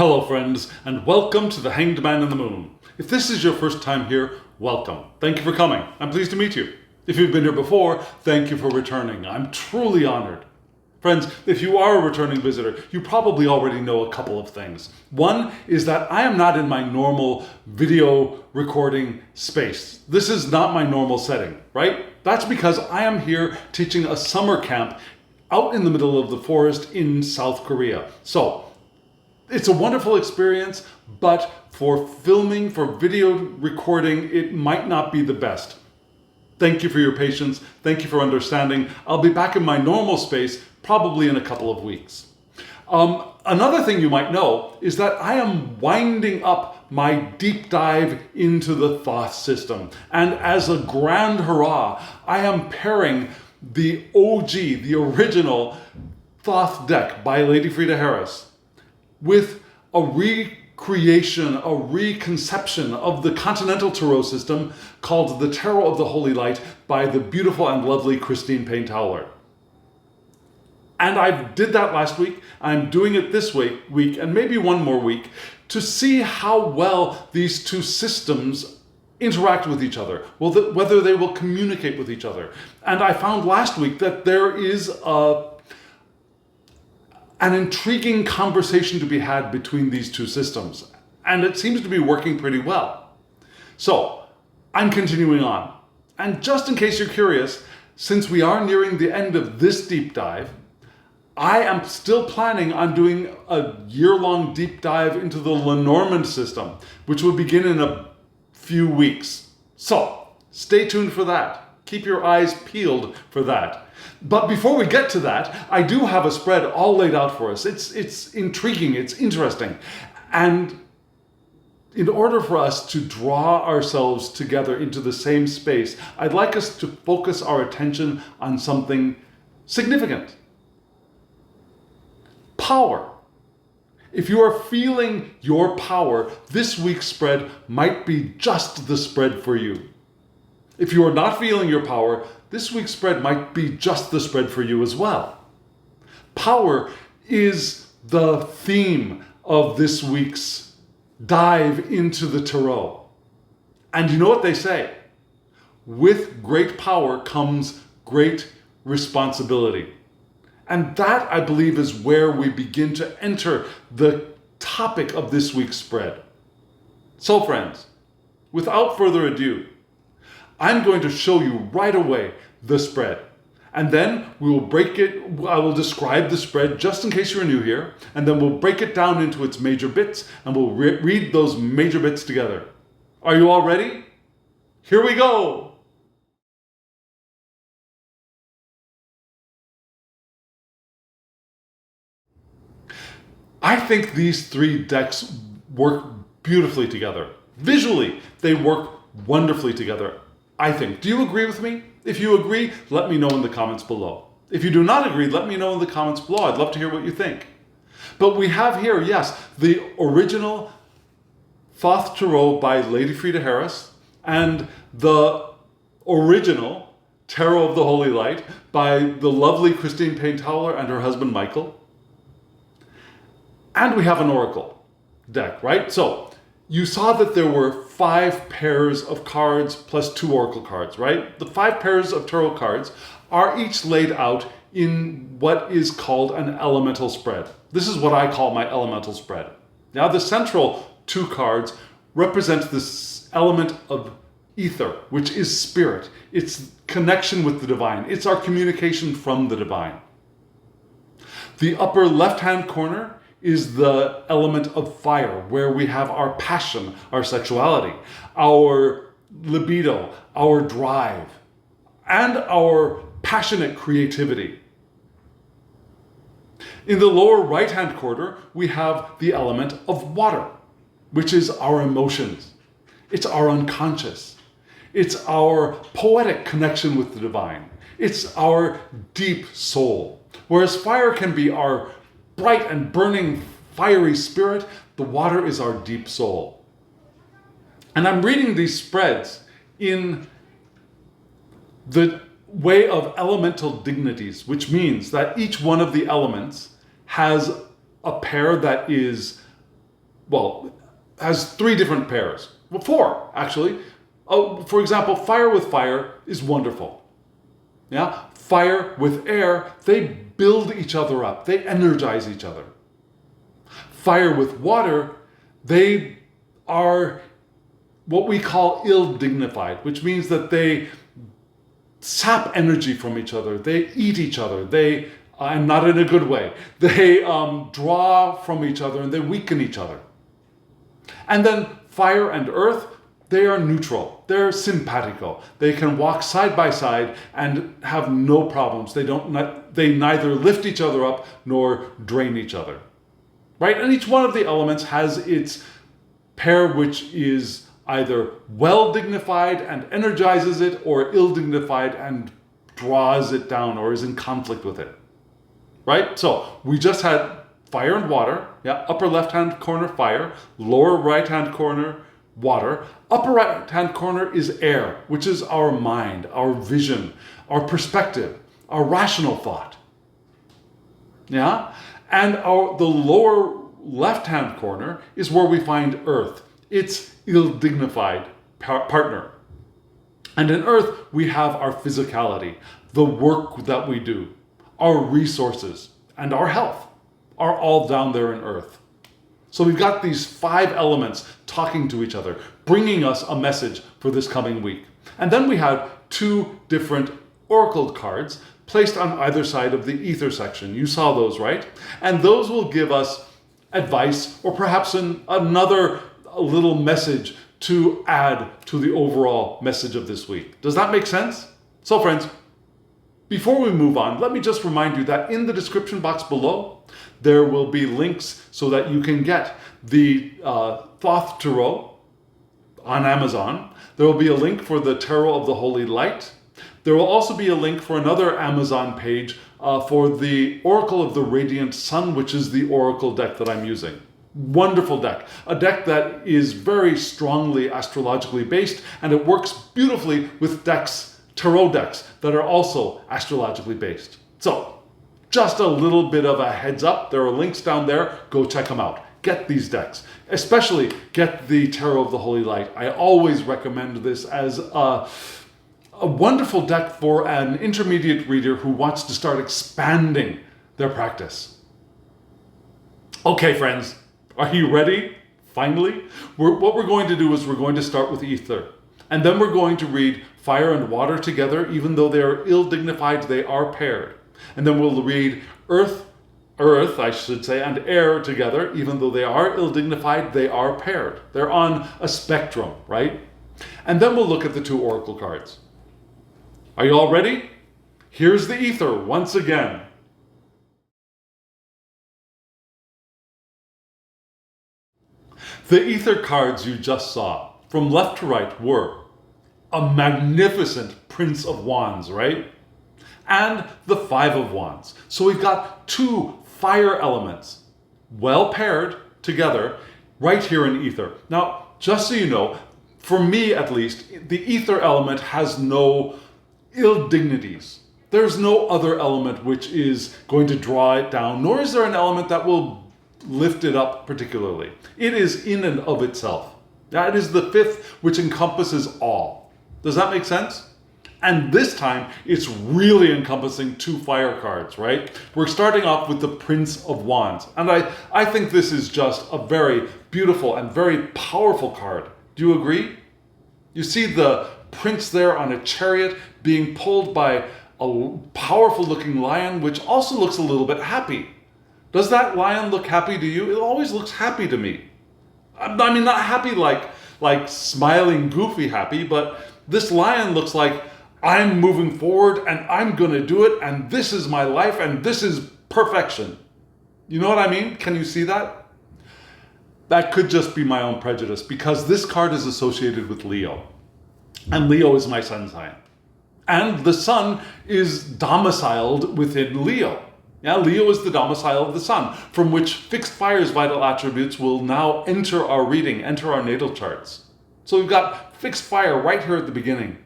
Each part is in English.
Hello friends, and welcome to the Hanged Man in the Moon. If this is your first time here, welcome. Thank you for coming. I'm pleased to meet you. If you've been here before, thank you for returning. I'm truly honored. Friends, if you are a returning visitor, you probably already know a couple of things. One is that I am not in my normal video recording space. This is not my normal setting, right? That's because I am here teaching a summer camp out in the middle of the forest in South Korea. So, it's a wonderful experience, but for filming, for video recording, it might not be the best. Thank you for your patience. Thank you for understanding. I'll be back in my normal space probably in a couple of weeks. Another thing you might know is that I am winding up my deep dive into the Thoth system. And as a grand hurrah, I am pairing the OG, the original Thoth deck by Lady Frida Harris, with a recreation, a reconception of the continental tarot system called the Tarot of the Holy Light by the beautiful and lovely Payne-Towler. And I did that last week. I'm doing it this week and maybe one more week to see how well these two systems interact with each other, whether they will communicate with each other. And I found last week that there is an intriguing conversation to be had between these two systems. And it seems to be working pretty well. So, I'm continuing on. And just in case you're curious, since we are nearing the end of this deep dive, I am still planning on doing a year-long deep dive into the Lenormand system, which will begin in a few weeks. So, stay tuned for that. Keep your eyes peeled for that. But before we get to that, I do have a spread all laid out for us. It's intriguing, it's interesting. And in order for us to draw ourselves together into the same space, I'd like us to focus our attention on something significant. Power. If you are feeling your power, this week's spread might be just the spread for you. If you are not feeling your power, this week's spread might be just the spread for you as well. Power is the theme of this week's dive into the tarot. And you know what they say? With great power comes great responsibility. And that, I believe, is where we begin to enter the topic of this week's spread. So, friends, without further ado, I'm going to show you right away the spread. And then we will break it. I will describe the spread just in case you're new here. And then we'll break it down into its major bits and we'll read those major bits together. Are you all ready? Here we go. I think these three decks work beautifully together. Visually, they work wonderfully together, I think. Do you agree with me? If you agree, let me know in the comments below. If you do not agree, let me know in the comments below. I'd love to hear what you think. But we have here, yes, the original Thoth Tarot by Lady Frida Harris and the original Tarot of the Holy Light by the lovely Payne-Towler and her husband Michael. And we have an oracle deck, right? So you saw that there were 5 pairs of cards plus 2 oracle cards, right? The 5 pairs of tarot cards are each laid out in what is called an elemental spread. This is what I call my elemental spread. Now the central 2 cards represent this element of ether, which is spirit. It's connection with the divine. It's our communication from the divine. The upper left-hand corner is the element of fire, where we have our passion, our sexuality, our libido, our drive, and our passionate creativity. In the lower right-hand corner, we have the element of water, which is our emotions. It's our unconscious. It's our poetic connection with the divine. It's our deep soul. Whereas fire can be our bright and burning fiery spirit, the water is our deep soul. And I'm reading these spreads in the way of elemental dignities, which means that each one of the elements has a pair that is has three different pairs. Well, four, actually. For example, fire with fire is wonderful. Yeah? Fire with air, they build each other up. They energize each other. Fire with water, they are what we call ill-dignified, which means that they sap energy from each other. They eat each other. They, and not in a good way, they draw from each other and they weaken each other. And then fire and earth, they are neutral. They're simpatico. They can walk side by side and have no problems. They neither lift each other up nor drain each other. Right? And each one of the elements has its pair which is either well dignified and energizes it, or ill dignified and draws it down or is in conflict with it. Right? So we just had fire and water. Yeah, upper left hand corner fire, lower right hand corner water. Upper right hand corner is air, which is our mind, our vision, our perspective, our rational thought. Yeah? And the lower left hand corner is where we find earth. It's ill-dignified partner. And in earth, we have our physicality, the work that we do, our resources, and our health are all down there in earth. So we've got these five elements talking to each other, bringing us a message for this coming week. And then we have two different oracle cards placed on either side of the ether section. You saw those, right? And those will give us advice, or perhaps another little message to add to the overall message of this week. Does that make sense? So friends, before we move on, let me just remind you that in the description box below, there will be links so that you can get the Thoth Tarot on Amazon. There will be a link for the Tarot of the Holy Light. There will also be a link for another Amazon page for the Oracle of the Radiant Sun, which is the Oracle deck that I'm using. Wonderful deck. A deck that is very strongly astrologically based, and it works beautifully with tarot decks that are also astrologically based. So, just a little bit of a heads up. There are links down there. Go check them out. Get these decks. Especially get the Tarot of the Holy Light. I always recommend this as a wonderful deck for an intermediate reader who wants to start expanding their practice. Okay, friends. Are you ready? Finally? What we're going to do is we're going to start with ether. And then we're going to read fire and water together. Even though they are ill-dignified, they are paired. And then we'll read earth, I should say, and air together. Even though they are ill-dignified, they are paired. They're on a spectrum, right? And then we'll look at the two oracle cards. Are you all ready? Here's the ether once again. The ether cards you just saw, from left to right, were a magnificent Prince of Wands, right? And the Five of Wands. So we've got two fire elements, well paired together, right here in ether. Now, just so you know, for me at least, the ether element has no ill dignities. There's no other element which is going to draw it down, nor is there an element that will lift it up particularly. It is in and of itself. That is the fifth, which encompasses all. Does that make sense? And this time, it's really encompassing two fire cards, right? We're starting off with the Prince of Wands. And I think this is just a very beautiful and very powerful card. Do you agree? You see the prince there on a chariot being pulled by a powerful looking lion, which also looks a little bit happy. Does that lion look happy to you? It always looks happy to me. I mean, not happy like smiling, goofy happy, but this lion looks like, I'm moving forward and I'm going to do it, and this is my life and this is perfection. You know what I mean? Can you see that? That could just be my own prejudice, because this card is associated with Leo. And Leo is my sun sign. And the sun is domiciled within Leo. Yeah, Leo is the domicile of the sun, from which fixed fire's vital attributes will now enter our reading, enter our natal charts. So we've got fixed fire right here at the beginning.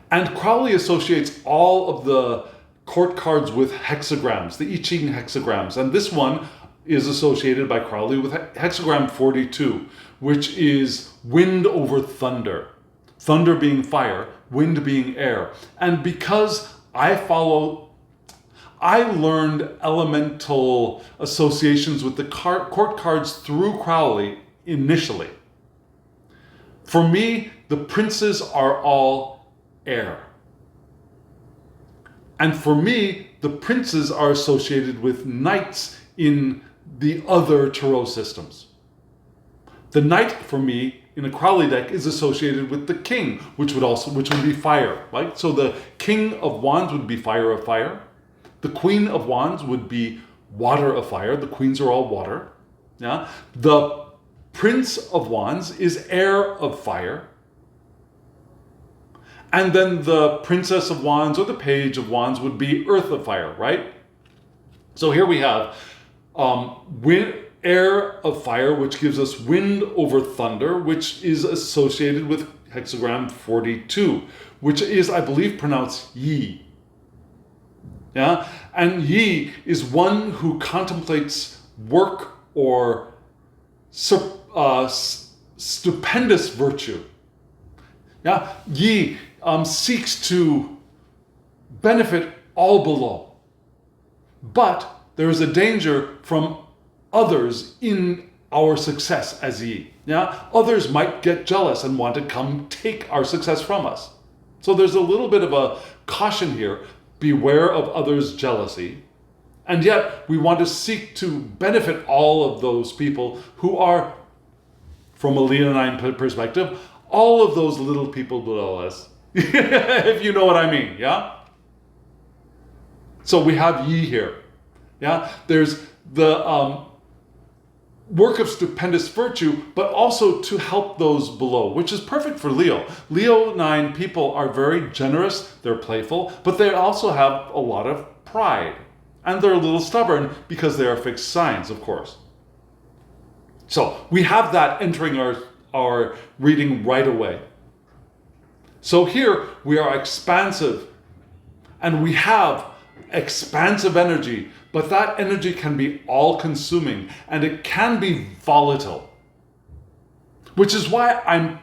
And Crowley associates all of the court cards with hexagrams, the I Ching hexagrams. And this one is associated by Crowley with hexagram 42, which is wind over thunder. Thunder being fire, wind being air. And because I learned elemental associations with the court cards through Crowley initially. For me, the princes are all air. And for me, the princes are associated with knights in the other tarot systems. The knight for me in a Crowley deck is associated with the king, which would be fire, right? So the king of wands would be fire of fire. The queen of wands would be water of fire. The queens are all water. Yeah. The prince of wands is air of fire. And then the princess of wands or the page of wands would be earth of fire, right? So here we have air of fire, which gives us wind over thunder, which is associated with hexagram 42, which is, I believe, pronounced yi. Yeah? And yi is one who contemplates work or stupendous virtue. Yeah? Yi seeks to benefit all below. But there is a danger from others in our success as ye. Yeah? Others might get jealous and want to come take our success from us. So there's a little bit of a caution here. Beware of others' jealousy. And yet we want to seek to benefit all of those people who are, from a Leonine perspective, all of those little people below us. If you know what I mean, yeah? So we have ye here. Yeah? There's the work of stupendous virtue, but also to help those below, which is perfect for Leo. Leonine people are very generous, they're playful, but they also have a lot of pride. And they're a little stubborn because they are fixed signs, of course. So we have that entering our reading right away. So here we are expansive, and we have expansive energy, but that energy can be all-consuming, and it can be volatile. Which is why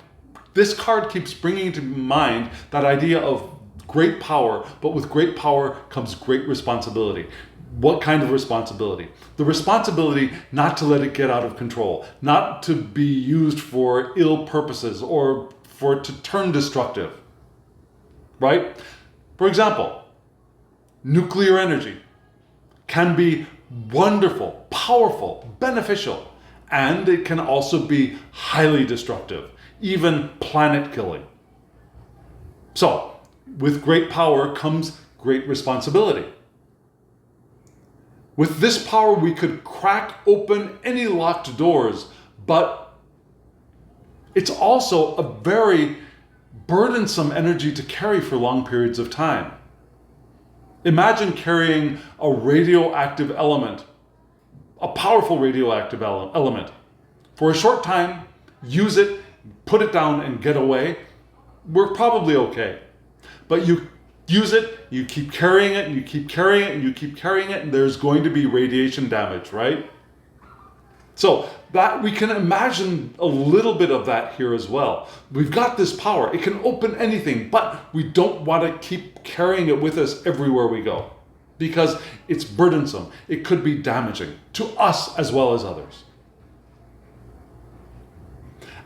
this card keeps bringing to mind that idea of great power, but with great power comes great responsibility. What kind of responsibility? The responsibility not to let it get out of control, not to be used for ill purposes or for it to turn destructive, right? For example, nuclear energy can be wonderful, powerful, beneficial, and it can also be highly destructive, even planet-killing. So, with great power comes great responsibility. With this power, we could crack open any locked doors, but it's also a very burdensome energy to carry for long periods of time. Imagine carrying a radioactive element, a powerful radioactive element. For a short time, use it, put it down, and get away. We're probably okay. But you use it, you keep carrying it, and you keep carrying it, and you keep carrying it, and there's going to be radiation damage, right? So that we can imagine a little bit of that here as well. We've got this power. It can open anything, but we don't want to keep carrying it with us everywhere we go because it's burdensome. It could be damaging to us as well as others.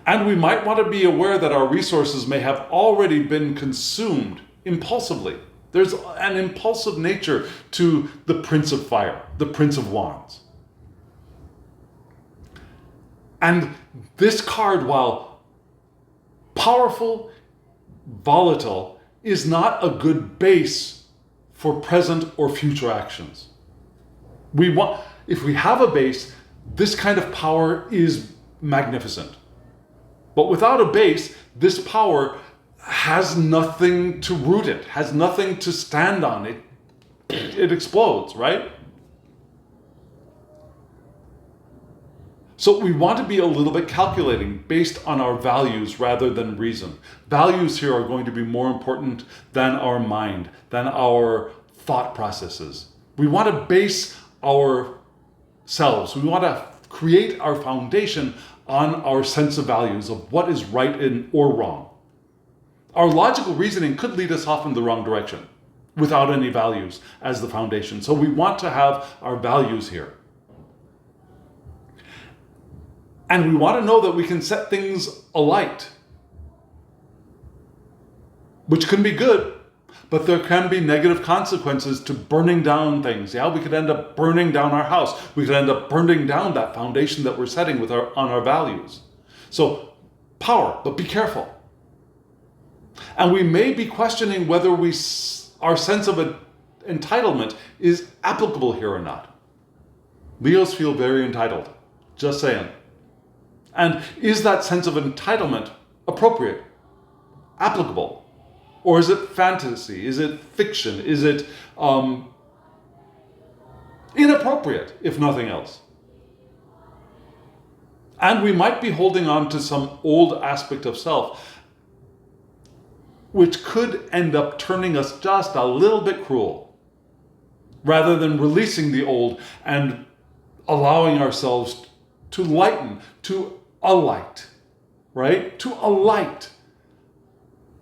And we might want to be aware that our resources may have already been consumed impulsively. There's an impulsive nature to the Prince of Fire, the Prince of Wands. And this card, while powerful, volatile, is not a good base for present or future actions. If we have a base, this kind of power is magnificent. But without a base, this power has nothing to root it, has nothing to stand on. It explodes, right? So we want to be a little bit calculating based on our values rather than reason. Values here are going to be more important than our mind, than our thought processes. We want to base our ourselves. We want to create our foundation on our sense of values, of what is right or wrong. Our logical reasoning could lead us off in the wrong direction without any values as the foundation. So we want to have our values here. And we want to know that we can set things alight, which can be good, but there can be negative consequences to burning down things. Yeah, we could end up burning down our house. We could end up burning down that foundation that we're setting on our values. So power, but be careful. And we may be questioning whether our sense of entitlement is applicable here or not. Leos feel very entitled, just saying. And is that sense of entitlement appropriate, applicable? Or is it fantasy? Is it fiction? Is it inappropriate, if nothing else? And we might be holding on to some old aspect of self, which could end up turning us just a little bit cruel, rather than releasing the old and allowing ourselves to lighten, to alight, right? To alight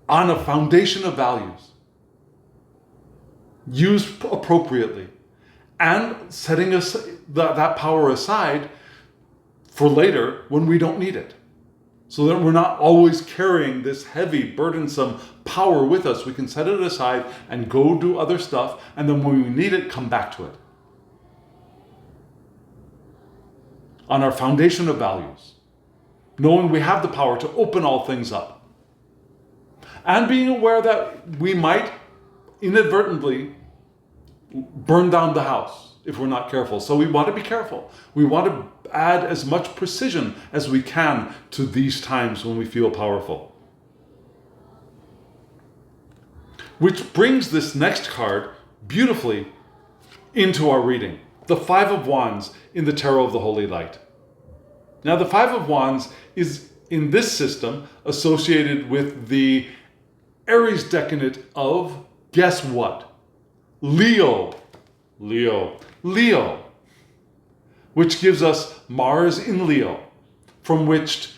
on a foundation of values, used appropriately, and setting us that power aside for later when we don't need it. So that we're not always carrying this heavy, burdensome power with us. We can set it aside and go do other stuff, and then when we need it, come back to it. On our foundation of values, knowing we have the power to open all things up, and being aware that we might inadvertently burn down the house if we're not careful. So we want to be careful. We want to add as much precision as we can to these times when we feel powerful. Which brings this next card beautifully into our reading. The Five of Wands in the Tarot of the Holy Light. Now the Five of Wands is in this system associated with the Aries decadent of, guess what? Leo, which gives us Mars in Leo, from which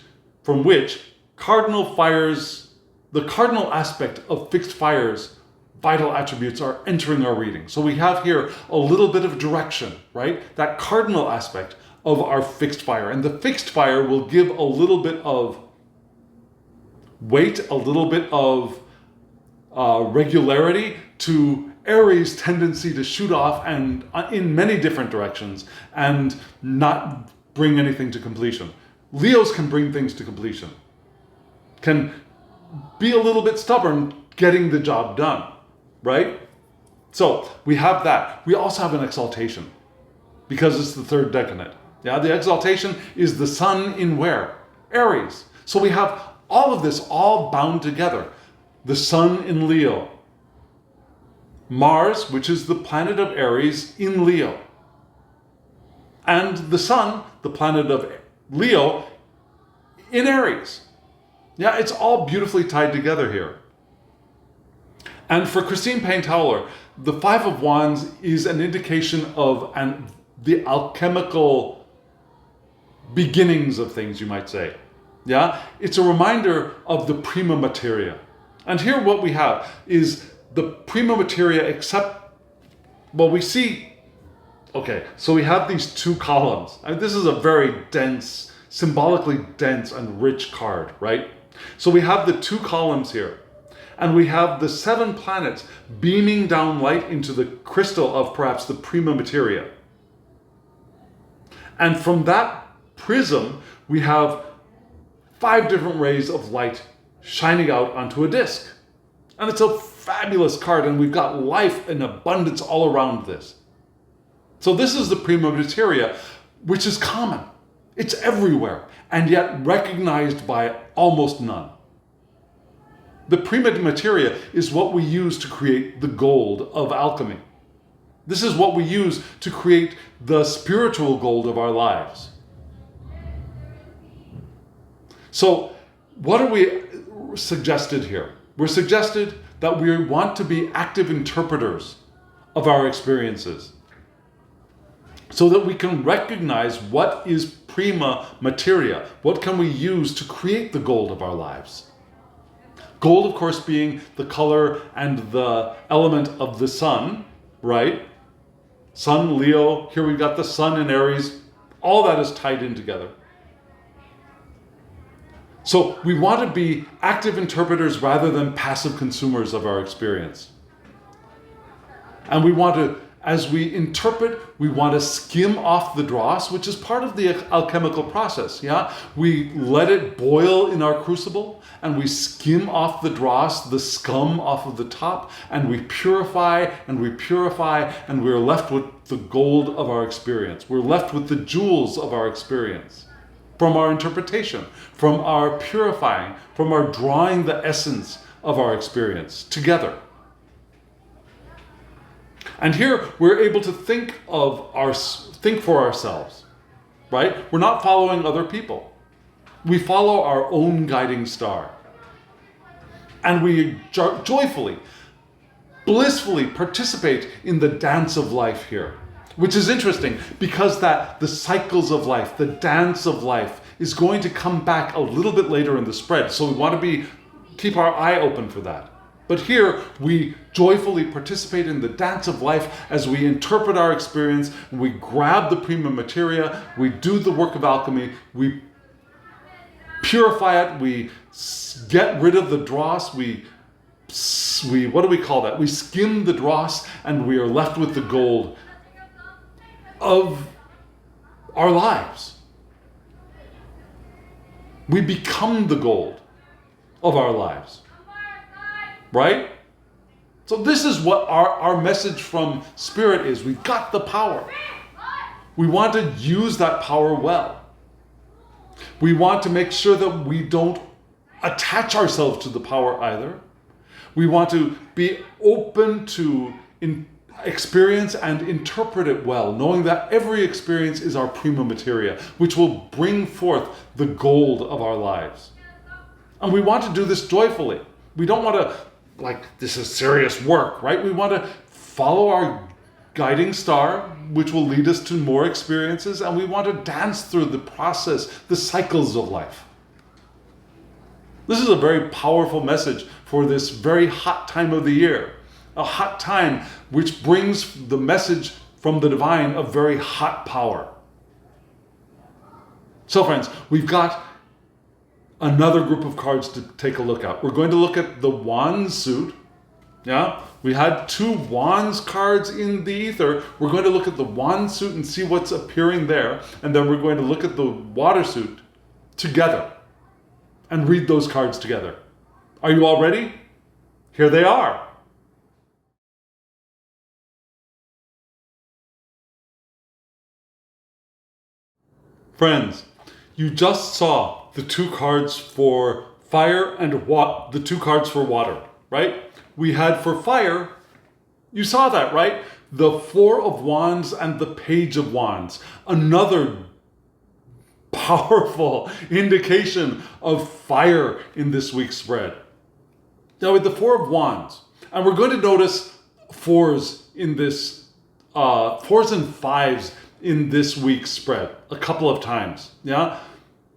cardinal fires, the cardinal aspect of fixed fires, vital attributes are entering our reading. So we have here a little bit of direction, right? That cardinal aspect of our fixed fire. And the fixed fire will give a little bit of weight, a little bit of regularity to Aries' tendency to shoot off and in many different directions and not bring anything to completion. Leos can bring things to completion, can be a little bit stubborn getting the job done, right? So we have that. We also have an exaltation because it's the third decadent. Yeah, the exaltation is the sun in where? Aries. So we have all of this all bound together. The sun in Leo. Mars, which is the planet of Aries, in Leo. And the sun, the planet of Leo, in Aries. Yeah, it's all beautifully tied together here. And for Christine Payne-Towler, the Five of Wands is an indication of the alchemical beginnings of things, you might say. Yeah, it's a reminder of the prima materia. And here what we have is the prima materia we see, okay, so we have these two columns. And this is a very dense, symbolically dense and rich card, right? So we have the two columns here. And we have the 7 planets beaming down light into the crystal of perhaps the prima materia. And from that prism, we have 5 different rays of light shining out onto a disc. And it's a fabulous card, and we've got life and abundance all around this. So this is the prima materia, which is common. It's everywhere, and yet recognized by almost none. The prima materia is what we use to create the gold of alchemy. This is what we use to create the spiritual gold of our lives. So what are we suggested here? We're suggested that we want to be active interpreters of our experiences. so that we can recognize what is prima materia, what can we use to create the gold of our lives. Gold, of course, being the color and the element of the sun, right? Sun, Leo, here we've got the sun in Aries, all that is tied in together. So we want to be active interpreters rather than passive consumers of our experience. And we want to, as we interpret, we want to skim off the dross, which is part of the alchemical process, yeah? We let it boil in our crucible, and we skim off the dross, the scum off of the top, and we purify, and we purify, and we're left with the gold of our experience. We're left with the jewels of our experience. From our interpretation, from our purifying, from our drawing the essence of our experience together. And here we're able to think for ourselves, right? We're not following other people. We follow our own guiding star. And we joyfully, blissfully participate in the dance of life here. Which is interesting because the cycles of life, the dance of life is going to come back a little bit later in the spread. So we want to keep our eye open for that. But here we joyfully participate in the dance of life as we interpret our experience, and we grab the prima materia, we do the work of alchemy, we purify it, we get rid of the dross, we what do we call that? We skim the dross, and we are left with the gold of our lives. We become the gold of our lives. Right? So this is what our message from Spirit is. We've got the power. We want to use that power well. We want to make sure that we don't attach ourselves to the power either. We want to be open to experience and interpret it well, knowing that every experience is our prima materia, which will bring forth the gold of our lives. And we want to do this joyfully. We don't want to, this is serious work, right? We want to follow our guiding star, which will lead us to more experiences, and we want to dance through the process, the cycles of life. This is a very powerful message for this very hot time of the year. A hot time which brings the message from the divine of very hot power. So friends, we've got another group of cards to take a look at. We're going to look at the Wands suit. Yeah, we had 2 Wands cards in the ether. We're going to look at the Wands suit and see what's appearing there. And then we're going to look at the Water suit together and read those cards together. Are you all ready? Here they are. Friends, you just saw the 2 cards for fire and the 2 cards for water, right? We had for fire, you saw that, right? The 4 of Wands and the Page of Wands. Another powerful indication of fire in this week's spread. Now with the 4 of Wands, and we're going to notice 4s in this, 4s and 5s in this week's spread a couple of times, yeah?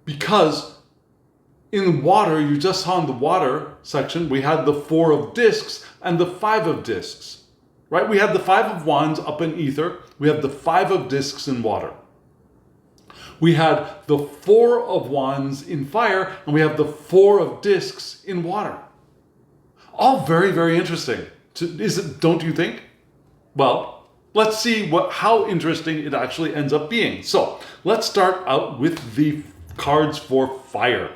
Because in water, you just saw in the water section, we had the 4 of discs and the 5 of discs, right? We had the 5 of Wands up in ether. We have the 5 of discs in water. We had the 4 of Wands in fire, and we have the 4 of discs in water. All very, very interesting. Don't you think? Well, let's see how interesting it actually ends up being. So let's start out with the cards for fire,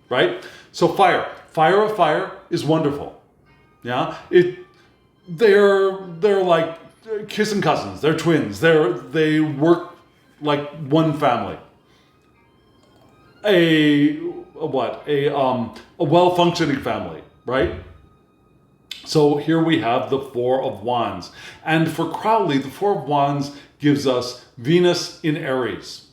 right? So fire of fire is wonderful. Yeah, they're like kissing cousins. They're twins. They work like one family. A well-functioning family, right? So here we have the 4 of Wands. And for Crowley, the 4 of Wands gives us Venus in Aries.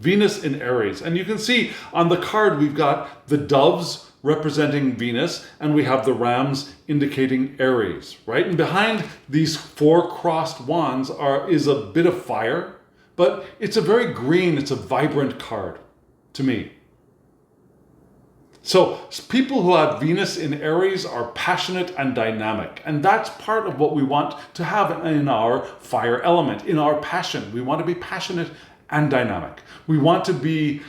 Venus in Aries. And you can see on the card, we've got the doves representing Venus, and we have the rams indicating Aries, right? And behind these four crossed wands is a bit of fire, but it's a very green, it's a vibrant card to me. So people who have Venus in Aries are passionate and dynamic. And that's part of what we want to have in our fire element, in our passion. We want to be passionate and dynamic. We want to be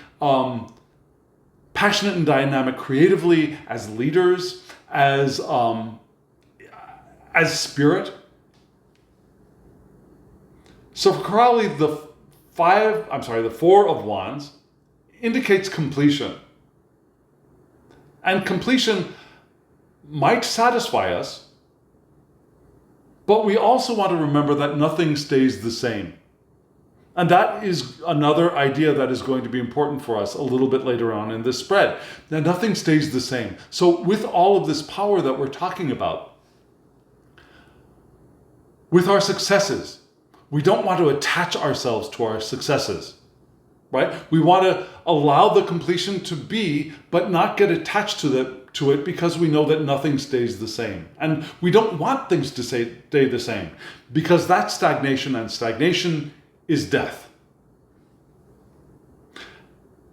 passionate and dynamic creatively as leaders, as spirit. So for Crowley, the Four of Wands indicates completion. And completion might satisfy us, but we also want to remember that nothing stays the same. And that is another idea that is going to be important for us a little bit later on in this spread. Now, nothing stays the same. So with all of this power that we're talking about, with our successes, we don't want to attach ourselves to our successes. Right? We want to allow the completion to be, but not get attached to it because we know that nothing stays the same. And we don't want things to stay the same because that's stagnation, and stagnation is death.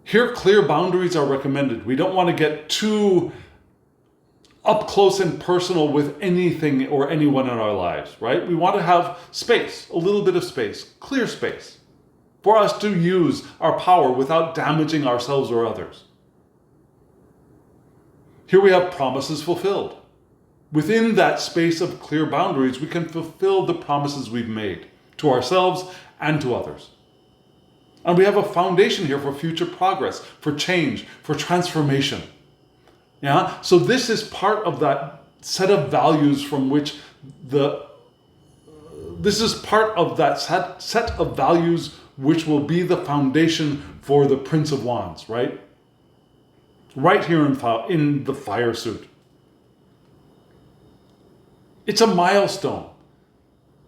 Here, clear boundaries are recommended. We don't want to get too up close and personal with anything or anyone in our lives, right? We want to have space, a little bit of space, clear space, for us to use our power without damaging ourselves or others. Here we have promises fulfilled. Within that space of clear boundaries, we can fulfill the promises we've made to ourselves and to others. And we have a foundation here for future progress, for change, for transformation. Yeah? So this is part of that set of values from which this is part of that set of values which will be the foundation for the Prince of Wands, right? Right here in the fire suit. It's a milestone.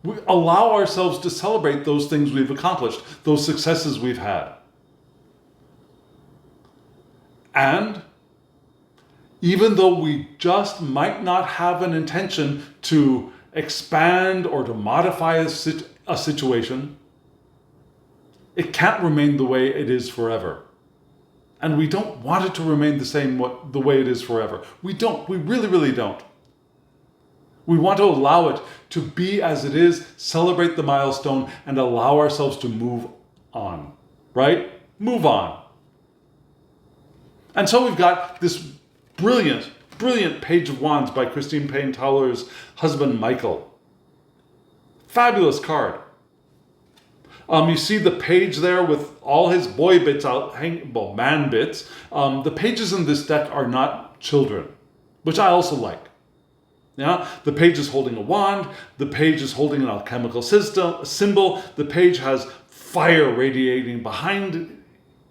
We allow ourselves to celebrate those things we've accomplished, those successes we've had. And even though we just might not have an intention to expand or to modify a situation, it can't remain the way it is forever. And we don't want it to remain the way it is forever. We don't. We really, really don't. We want to allow it to be as it is, celebrate the milestone, and allow ourselves to move on. Right? Move on. And so we've got this brilliant, brilliant Page of Wands by Christine Payne-Towler's husband, Michael. Fabulous card. You see the page there with all his boy bits man bits. The pages in this deck are not children, which I also like. Yeah, the page is holding a wand. The page is holding an alchemical symbol. The page has fire radiating behind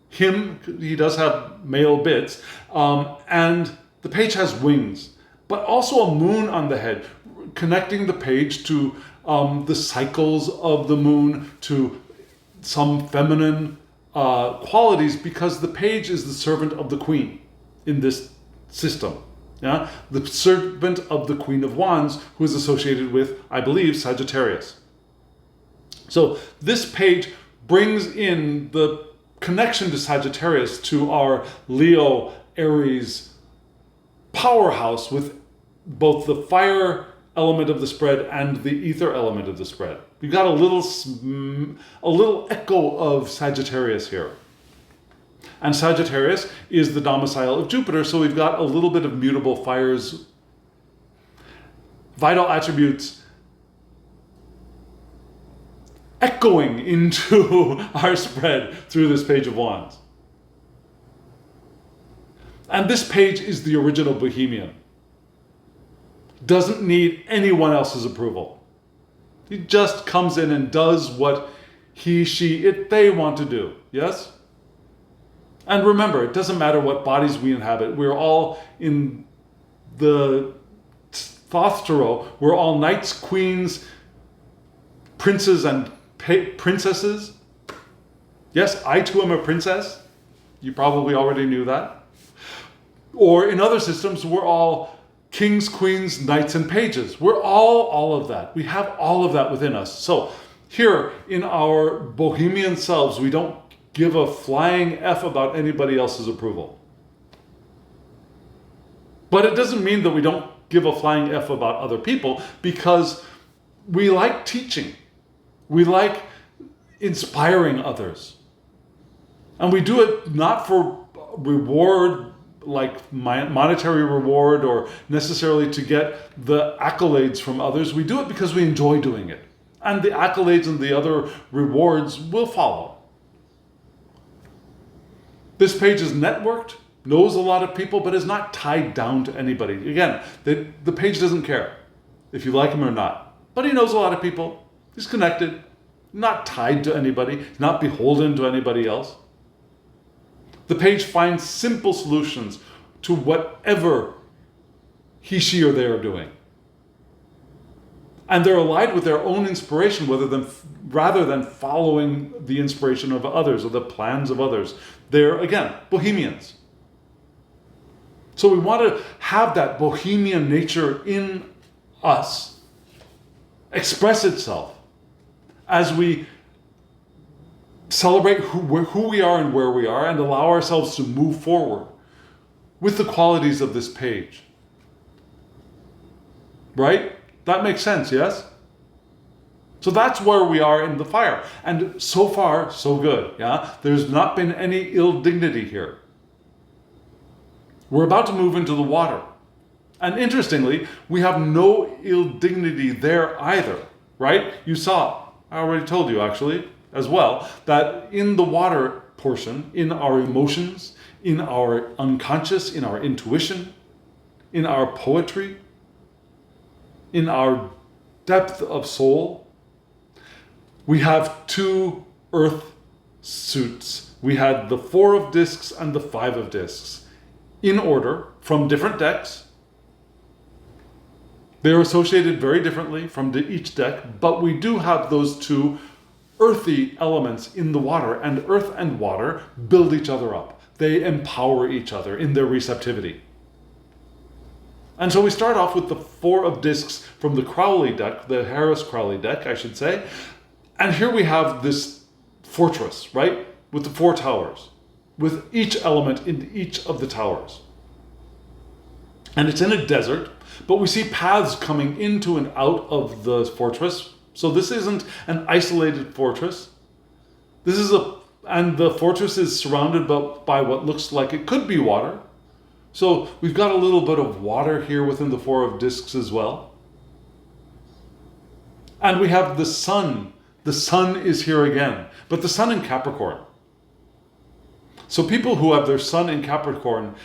him. He does have male bits. And the page has wings, but also a moon on the head, connecting the page to the cycles of the moon, to some feminine qualities, because the page is the servant of the queen in this system. Yeah? The servant of the Queen of Wands, who is associated with, I believe, Sagittarius. So this page brings in the connection to Sagittarius, to our Leo Aries powerhouse, with both the fire element of the spread and the ether element of the spread. We've got a little echo of Sagittarius here. And Sagittarius is the domicile of Jupiter, so we've got a little bit of mutable fire's vital attributes echoing into our spread through this Page of Wands. And this page is the original Bohemian. Doesn't need anyone else's approval. He just comes in and does what he, she, it, they want to do. Yes? And remember, it doesn't matter what bodies we inhabit. We're all in the Thoth Tarot. We're all knights, queens, princes, and princesses. Yes, I too am a princess. You probably already knew that. Or in other systems, we're all kings, queens, knights, and pages. We're all of that. We have all of that within us. So here in our bohemian selves, we don't give a flying F about anybody else's approval. But it doesn't mean that we don't give a flying F about other people, because we like teaching. We like inspiring others. And we do it not for reward, like monetary reward, or necessarily to get the accolades from others. We do it because we enjoy doing it. And the accolades and the other rewards will follow. This page is networked, knows a lot of people, but is not tied down to anybody. Again, the page doesn't care if you like him or not. But he knows a lot of people. He's connected, not tied to anybody, not beholden to anybody else. The page finds simple solutions to whatever he, she, or they are doing. And they're allied with their own inspiration rather than following the inspiration of others or the plans of others. They're, again, bohemians. So we want to have that bohemian nature in us express itself as we celebrate who we are and where we are, and allow ourselves to move forward with the qualities of this page. Right? That makes sense, yes? So that's where we are in the fire. And so far, so good, yeah? There's not been any ill dignity here. We're about to move into the water. And interestingly, we have no ill dignity there either, right? You saw, I already told you actually, as well, that in the water portion, in our emotions, in our unconscious, in our intuition, in our poetry, in our depth of soul, we have two earth suits. We had the 4 of discs and the 5 of discs in order from different decks. They're associated very differently from each deck, but we do have those two earthy elements in the water, and earth and water build each other up. They empower each other in their receptivity. And so we start off with the 4 of discs from the Crowley deck, the Harris-Crowley deck, I should say. And here we have this fortress, right? With the 4 towers, with each element in each of the towers. And it's in a desert, but we see paths coming into and out of the fortress. So this isn't an isolated fortress. And the fortress is surrounded by what looks like it could be water. So we've got a little bit of water here within the 4 of discs as well. And we have the sun. The sun is here again, but the sun in Capricorn. So people who have their sun in Capricorn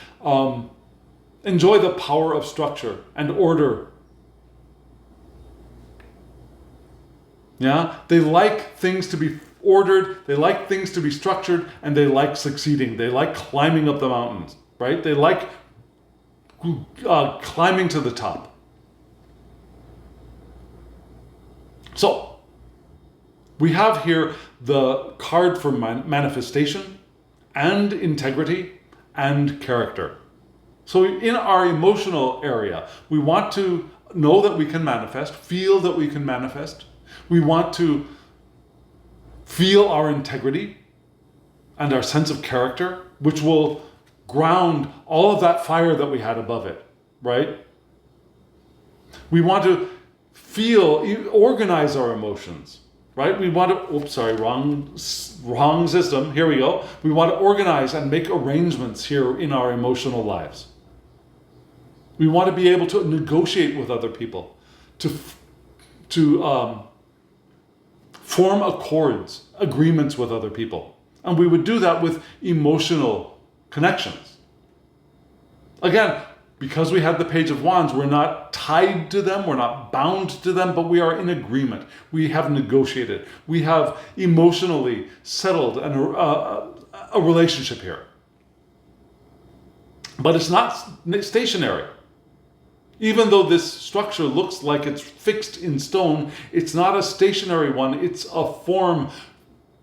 enjoy the power of structure and order. Yeah, they like things to be ordered, they like things to be structured, and they like succeeding. They like climbing up the mountains, right? They like climbing to the top. So, we have here the card for manifestation and integrity and character. So in our emotional area, we want to know that we can manifest, feel that we can manifest. We want to feel our integrity and our sense of character, which will ground all of that fire that we had above it, right? We want to organize our emotions, right? We want to, wrong system, here we go. We want to organize and make arrangements here in our emotional lives. We want to be able to negotiate with other people, to form accords, agreements with other people. And we would do that with emotional connections. Again, because we had the Page of Wands, we're not tied to them, we're not bound to them, but we are in agreement. We have negotiated. We have emotionally settled a relationship here. But it's not stationary. Even though this structure looks like it's fixed in stone, it's not a stationary one. It's a form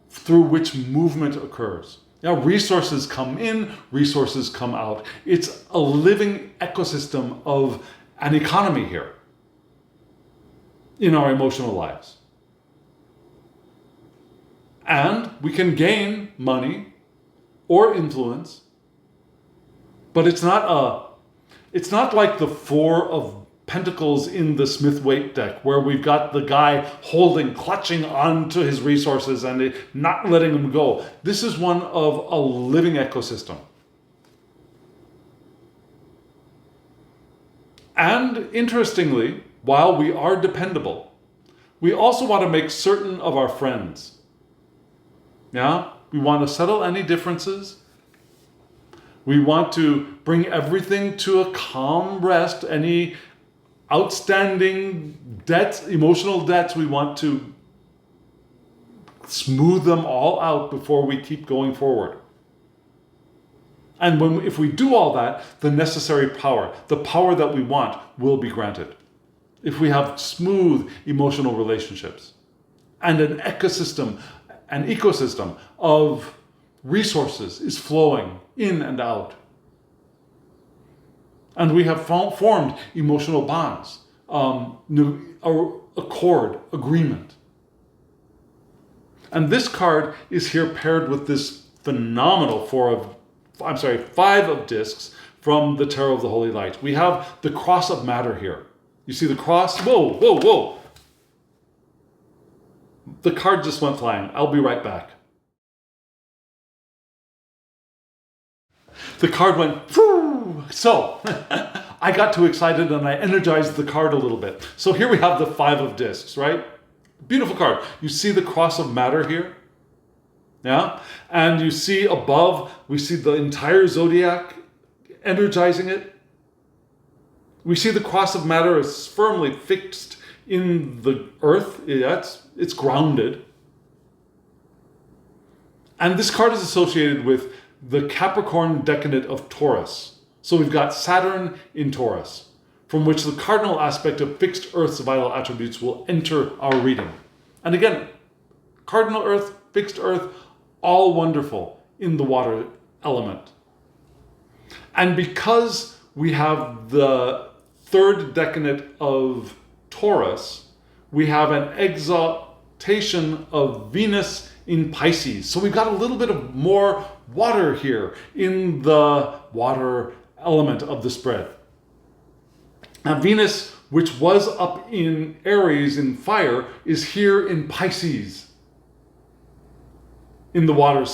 through which movement occurs. Now, resources come in, resources come out. It's a living ecosystem of an economy here in our emotional lives. And we can gain money or influence, but it's not like the Four of Pentacles in the Smith-Waite deck, where we've got the guy clutching onto his resources and not letting them go. This is one of a living ecosystem. And interestingly, while we are dependable, we also want to make certain of our friends. Yeah? We want to settle any differences. We want to bring everything to a calm rest. Any outstanding debts, emotional debts, we want to smooth them all out before we keep going forward. And if we do all that, the necessary power, the power that we want, will be granted. If we have smooth emotional relationships and an ecosystem of resources is flowing in and out. And we have formed emotional bonds, accord, agreement. And this card is here paired with this phenomenal five of discs from the Tarot of the Holy Light. We have the Cross of Matter here. You see the cross? Whoa, whoa, whoa. The card just went flying. I'll be right back. The card went, whoo! So, I got too excited and I energized the card a little bit. So here we have the Five of Discs, right? Beautiful card. You see the Cross of Matter here? Yeah? And you see above, we see the entire zodiac energizing it. We see the Cross of Matter is firmly fixed in the earth. It's grounded. And this card is associated with the Capricorn decadent of Taurus. So we've got Saturn in Taurus, from which the cardinal aspect of fixed Earth's vital attributes will enter our reading. And again, cardinal Earth, fixed Earth, all wonderful in the water element. And because we have the third decadent of Taurus, we have an exaltation of Venus in Pisces. So we've got a little bit of more water here in the water element of the spread. Now Venus, which was up in Aries in fire, is here in Pisces in the water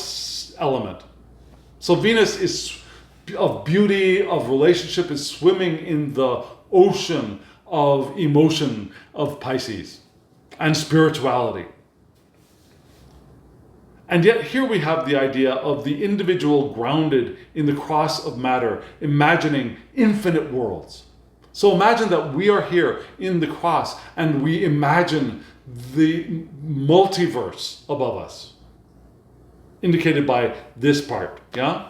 element. So Venus is of beauty, of relationship, is swimming in the ocean of emotion of Pisces and spirituality. And yet here we have the idea of the individual grounded in the cross of matter, imagining infinite worlds. So imagine that we are here in the cross and we imagine the multiverse above us, indicated by this part, yeah?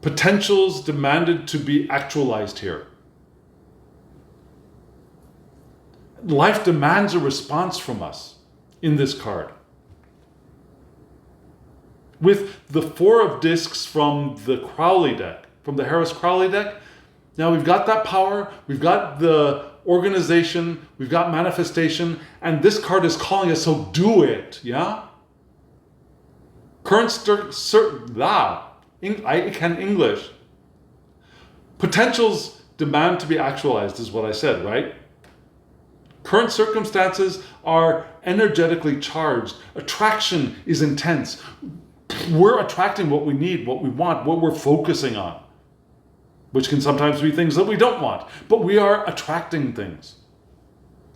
Potentials demanded to be actualized here. Life demands a response from us in this card. With the Four of Discs from the Crowley deck, from the Harris-Crowley deck, now we've got that power, we've got the organization, we've got manifestation, and this card is calling us, so do it, yeah? I can English. Potentials demand to be actualized is what I said, right? Current circumstances are energetically charged. Attraction is intense. We're attracting what we need, what we want, what we're focusing on, which can sometimes be things that we don't want, but we are attracting things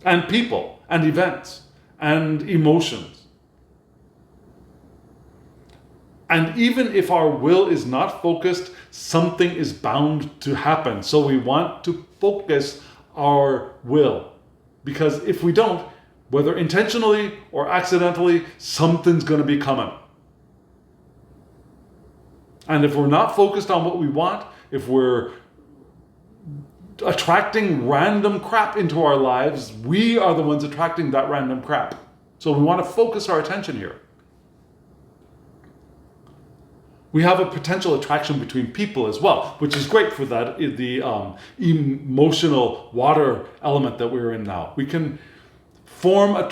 and people and events and emotions. And even if our will is not focused, something is bound to happen. So we want to focus our will. Because if we don't, whether intentionally or accidentally, something's going to be coming. And if we're not focused on what we want, if we're attracting random crap into our lives, we are the ones attracting that random crap. So we want to focus our attention here. We have a potential attraction between people as well, which is great for that, the emotional water element that we're in now. We can form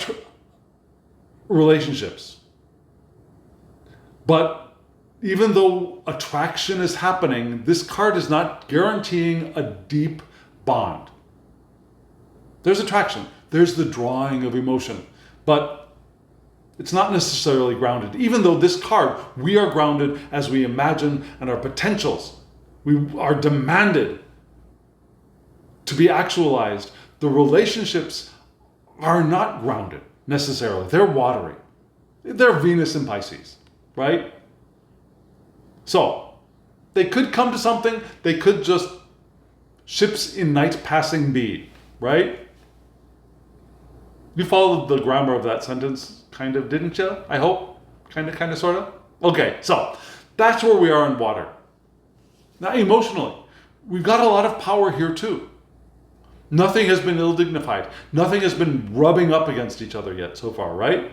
relationships. But even though attraction is happening, this card is not guaranteeing a deep bond. There's attraction. There's the drawing of emotion. But it's not necessarily grounded. Even though this card, we are grounded as we imagine, and our potentials, we are demanded to be actualized. The relationships are not grounded necessarily. They're watery. They're Venus and Pisces, right? So they could come to something. They could just ships in night passing be, right? You followed the grammar of that sentence, kind of, didn't you? I hope. Kind of, sort of. Okay, so that's where we are in water. Now, emotionally, we've got a lot of power here too. Nothing has been ill-dignified. Nothing has been rubbing up against each other yet so far, right?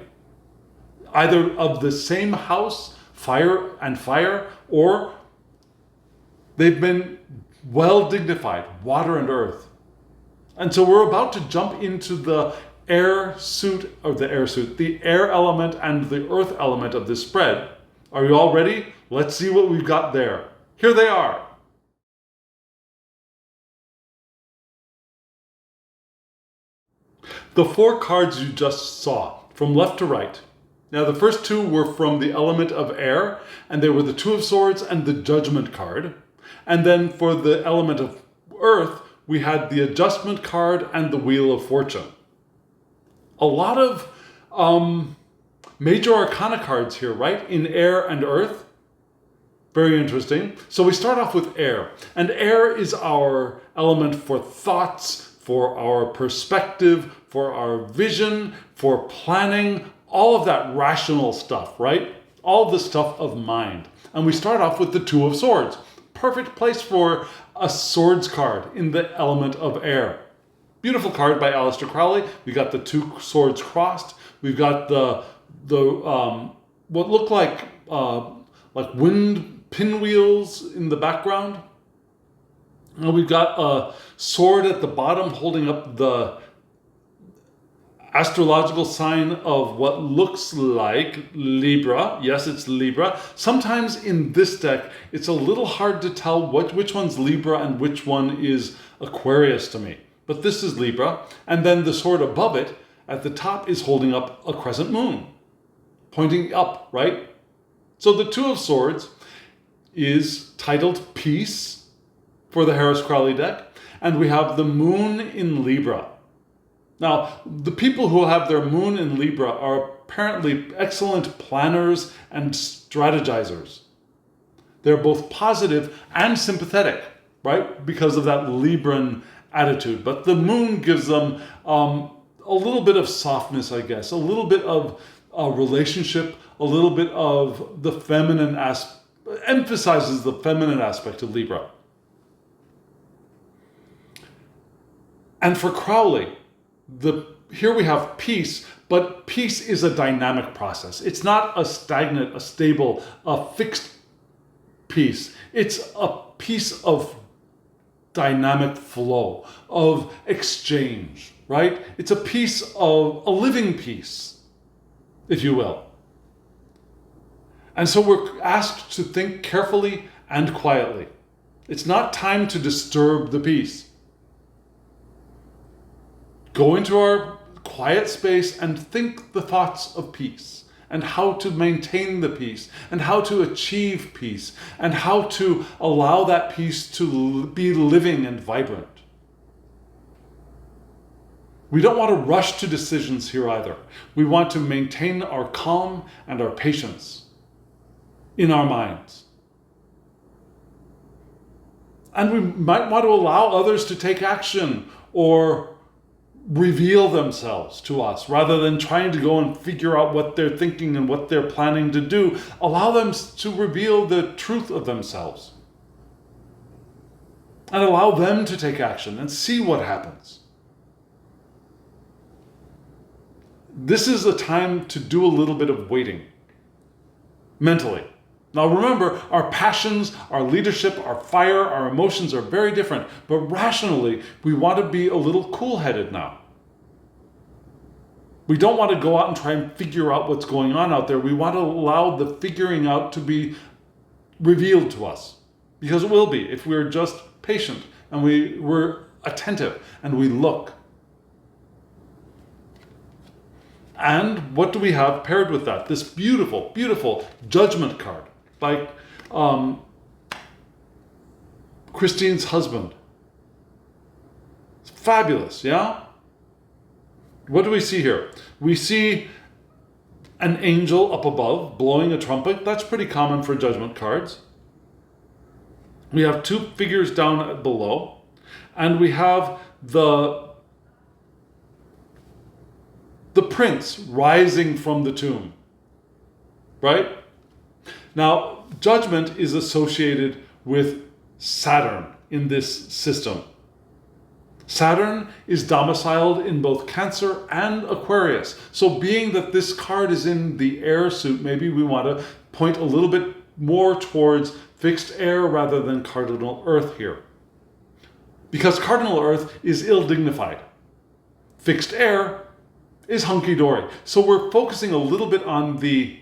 Either of the same house, fire and fire, or they've been well dignified, water and earth. And so we're about to jump into the the air element and the earth element of this spread. Are you all ready? Let's see what we've got there. Here they are. The 4 cards you just saw, from left to right. Now the first 2 were from the element of air, and they were the 2 of Swords and the Judgment card. And then for the element of earth, we had the Adjustment card and the Wheel of Fortune. A lot of major arcana cards here, right? In air and earth. Very interesting. So we start off with air. And air is our element for thoughts, for our perspective, for our vision, for planning, all of that rational stuff, right? All the stuff of mind. And we start off with the 2 of Swords. Perfect place for a swords card in the element of air. Beautiful card by Harris-Crowley. We got the 2 swords crossed. We've got the what look like wind pinwheels in the background. And we've got a sword at the bottom holding up the astrological sign of what looks like Libra. Yes, it's Libra. Sometimes in this deck, it's a little hard to tell which one's Libra and which one is Aquarius to me. But this is Libra, and then the sword above it at the top is holding up a crescent moon, pointing up, right? So the 2 of Swords is titled Peace for the Harris-Crowley deck, and we have the moon in Libra. Now, the people who have their moon in Libra are apparently excellent planners and strategizers. They're both positive and sympathetic, right? Because of that Libran attitude. But the moon gives them a little bit of softness, I guess, a little bit of a relationship, a little bit of the feminine emphasizes the feminine aspect of Libra. And for Crowley, here we have peace, but peace is a dynamic process. It's not a stagnant, a stable, a fixed peace. It's a piece of dynamic flow, of exchange, right? It's a piece of a living piece, if you will. And so we're asked to think carefully and quietly. It's not time to disturb the peace. Go into our quiet space and think the thoughts of peace, and how to maintain the peace, and how to achieve peace, and how to allow that peace to be living and vibrant. We don't want to rush to decisions here either. We want to maintain our calm and our patience in our minds. And we might want to allow others to take action or reveal themselves to us rather than trying to go and figure out what they're thinking and what they're planning to do. Allow them to reveal the truth of themselves and allow them to take action and see what happens. This is a time to do a little bit of waiting mentally. Now remember, our passions, our leadership, our fire, our emotions are very different, but rationally, we want to be a little cool-headed now. We don't want to go out and try and figure out what's going on out there. We want to allow the figuring out to be revealed to us, because it will be if we're just patient and we're attentive and we look. And what do we have paired with that? This beautiful, beautiful judgment card by Christine's husband. It's fabulous, yeah? What do we see here? We see an angel up above blowing a trumpet. That's pretty common for judgment cards. We have two figures down below, and we have the prince rising from the tomb, right? Now, judgment is associated with Saturn in this system. Saturn is domiciled in both Cancer and Aquarius. So being that this card is in the air suit, maybe we want to point a little bit more towards fixed air rather than cardinal earth here. Because cardinal earth is ill-dignified. Fixed air is hunky-dory. So we're focusing a little bit on the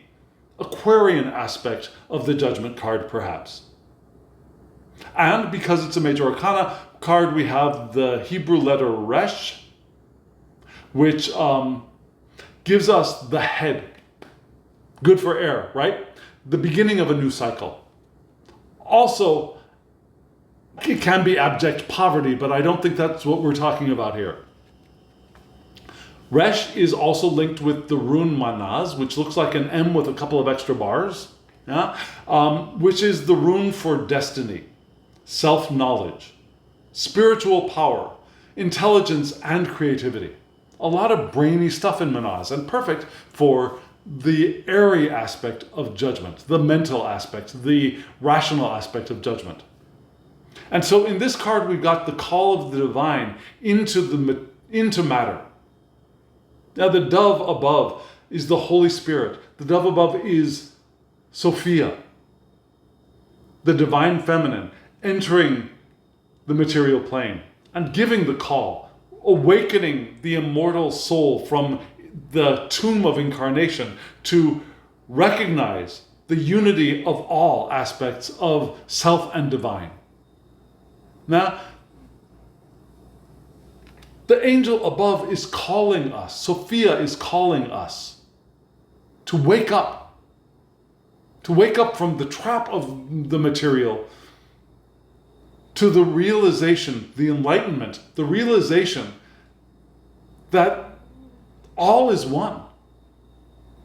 Aquarian aspect of the judgment card, perhaps. And because it's a major arcana card, we have the Hebrew letter Resh, which gives us the head. Good for air, right? The beginning of a new cycle. Also, it can be abject poverty, but I don't think that's what we're talking about here. Resh is also linked with the rune Manaz, which looks like an M with a couple of extra bars, yeah? Which is the rune for destiny, self-knowledge, spiritual power, intelligence, and creativity. A lot of brainy stuff in Manaz, and perfect for the airy aspect of judgment, the mental aspect, the rational aspect of judgment. And so in this card, we've got the call of the divine into matter. Now, the dove above is the Holy Spirit. The dove above is Sophia, the divine feminine, entering the material plane and giving the call, awakening the immortal soul from the tomb of incarnation to recognize the unity of all aspects of self and divine. Now, the angel above is calling us. Sophia is calling us to wake up from the trap of the material to the realization, the enlightenment, the realization that all is one.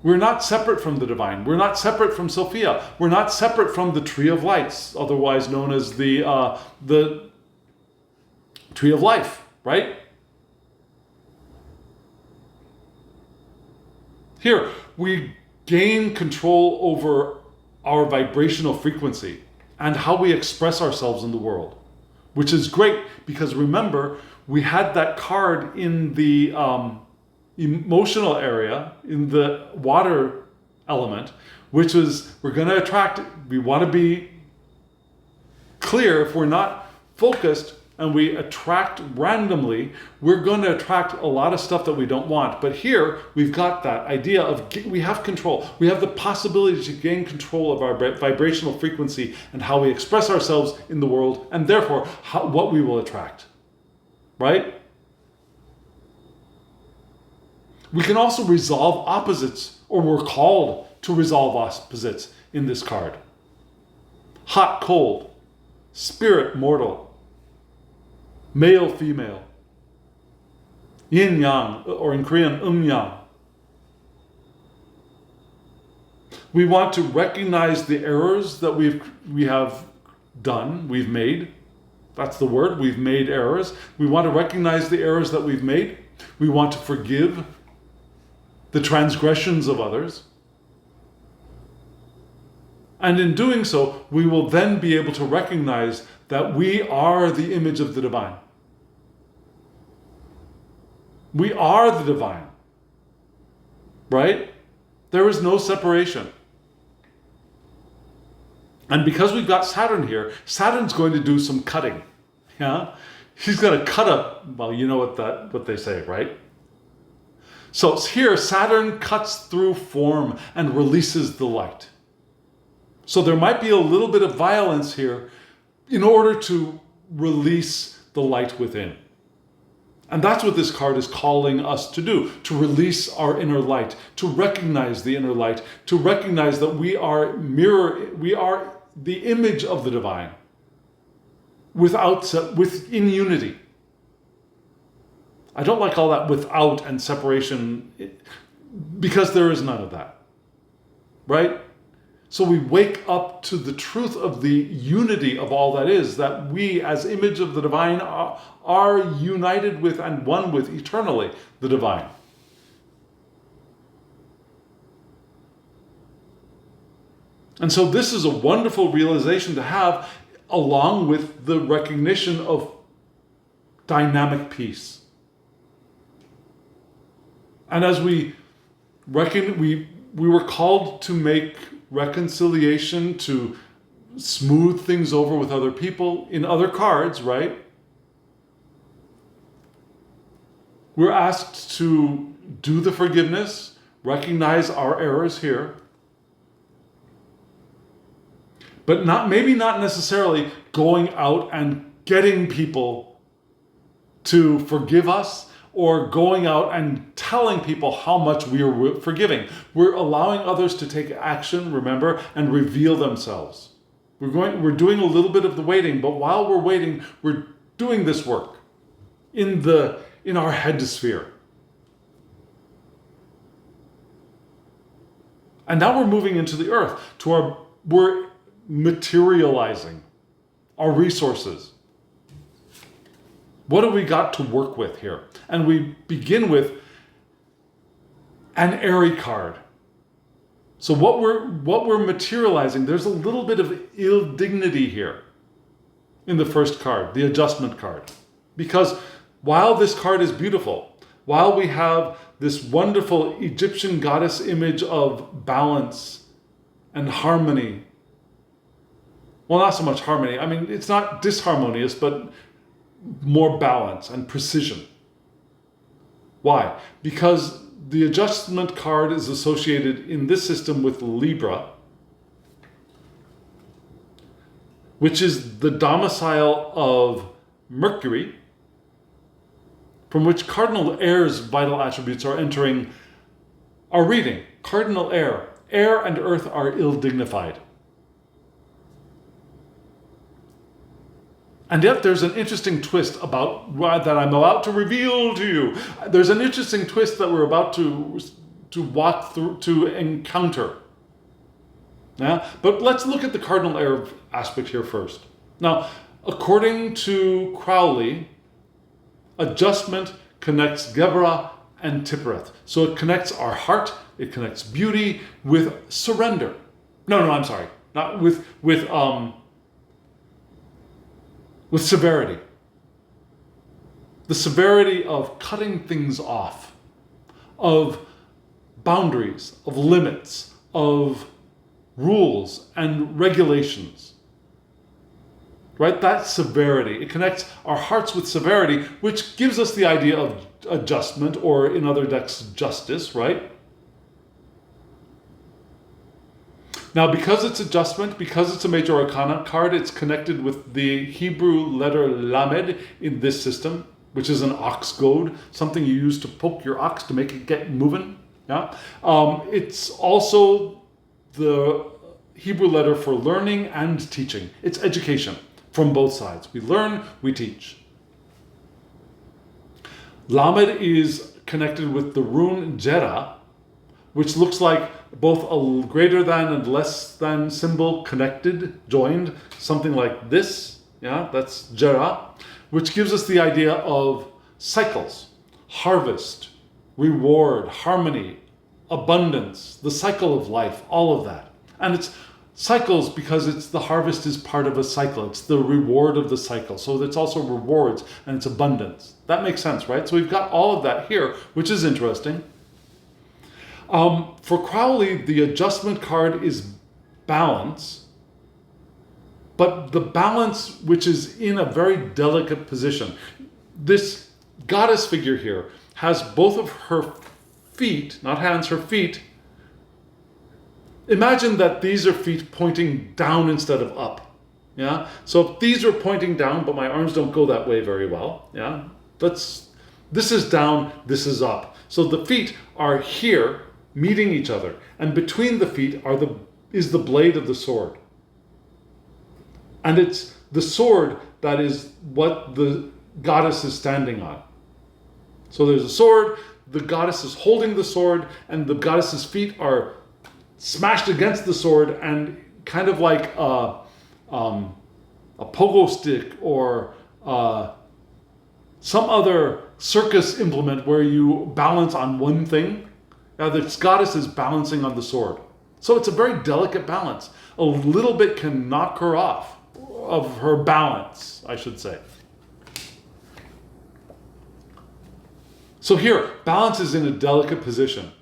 We're not separate from the divine. We're not separate from Sophia. We're not separate from the tree of lights, otherwise known as the tree of life, right? Here, we gain control over our vibrational frequency and how we express ourselves in the world, which is great because remember, we had that card in the emotional area, in the water element, which is we're going to attract, we want to be clear, if we're not focused and we attract randomly, we're going to attract a lot of stuff that we don't want. But here, we've got that idea of we have control. We have the possibility to gain control of our vibrational frequency and how we express ourselves in the world, and therefore, what we will attract. Right? We can also resolve opposites, or we're called to resolve opposites in this card. Hot, cold, spirit, mortal, male, female, yin, yang, or in Korean, yang. We want to recognize the errors that we have done, we've made. That's the word, we've made errors. We want to recognize the errors that we've made. We want to forgive the transgressions of others. And in doing so, we will then be able to recognize that we are the image of the divine. We are the divine, right? There is no separation. And because we've got Saturn here, Saturn's going to do some cutting. Yeah? He's going to cut up, well, you know what they say, right? So here, Saturn cuts through form and releases the light. So there might be a little bit of violence here in order to release the light within. And that's what this card is calling us to do, to release our inner light, to recognize the inner light, to recognize that we are the image of the divine within unity. I don't like all that without and separation, because there is none of that, right? So we wake up to the truth of the unity of all that is, that we as image of the divine are united with and one with eternally the divine. And so this is a wonderful realization to have, along with the recognition of dynamic peace. And as we reckon, we were called to make reconciliation, to smooth things over with other people in other cards, right? We're asked to do the forgiveness, recognize our errors here, but maybe not necessarily going out and getting people to forgive us, or going out and telling people how much we are forgiving. We're allowing others to take action, remember, and reveal themselves. We're doing a little bit of the waiting, but while we're waiting, we're doing this work in our head sphere. And now we're moving into the earth, we're materializing our resources. What do we got to work with here? And we begin with an airy card. So what we're materializing, there's a little bit of ill dignity here in the first card, the adjustment card. Because while this card is beautiful, while we have this wonderful Egyptian goddess image of balance and harmony, well, not so much harmony. I mean, it's not disharmonious, but more balance and precision. Why? Because the adjustment card is associated in this system with Libra, which is the domicile of Mercury, from which cardinal air's vital attributes are entering our reading. Cardinal air. Air and earth are ill-dignified. And yet there's an interesting twist that I'm about to reveal to you. There's an interesting twist that we're about to walk through, to encounter. Yeah? But let's look at the cardinal air aspect here first. Now, according to Crowley, adjustment connects Gebra and Tippereth. So it connects our heart, it connects beauty with surrender. No, I'm sorry. Not with severity. The severity of cutting things off, of boundaries, of limits, of rules and regulations. Right? That's severity. It connects our hearts with severity, which gives us the idea of adjustment, or in other decks, justice, right? Now, because it's adjustment, because it's a major arcana card, it's connected with the Hebrew letter Lamed in this system, which is an ox goad, something you use to poke your ox to make it get moving. Yeah, it's also the Hebrew letter for learning and teaching. It's education from both sides. We learn, we teach. Lamed is connected with the rune Jera, which looks like both a greater than and less than symbol connected, joined, something like this. Yeah, that's Jera, which gives us the idea of cycles, harvest, reward, harmony, abundance, the cycle of life, all of that. And it's cycles because the harvest is part of a cycle. It's the reward of the cycle. So it's also rewards and it's abundance. That makes sense, right? So we've got all of that here, which is interesting. For Crowley, the adjustment card is balance, but the balance which is in a very delicate position. This goddess figure here has both of her feet, not hands, her feet. Imagine that these are feet pointing down instead of up. Yeah. So if these are pointing down, but my arms don't go that way very well. Yeah. This is down, this is up. So the feet are here meeting each other, and between the feet is the blade of the sword. And it's the sword that is what the goddess is standing on. So there's a sword, the goddess is holding the sword, and the goddess's feet are smashed against the sword, and kind of like a pogo stick or some other circus implement where you balance on one thing. Now this goddess is balancing on the sword. So it's a very delicate balance. A little bit can knock her off of her balance, I should say. So here, balance is in a delicate position.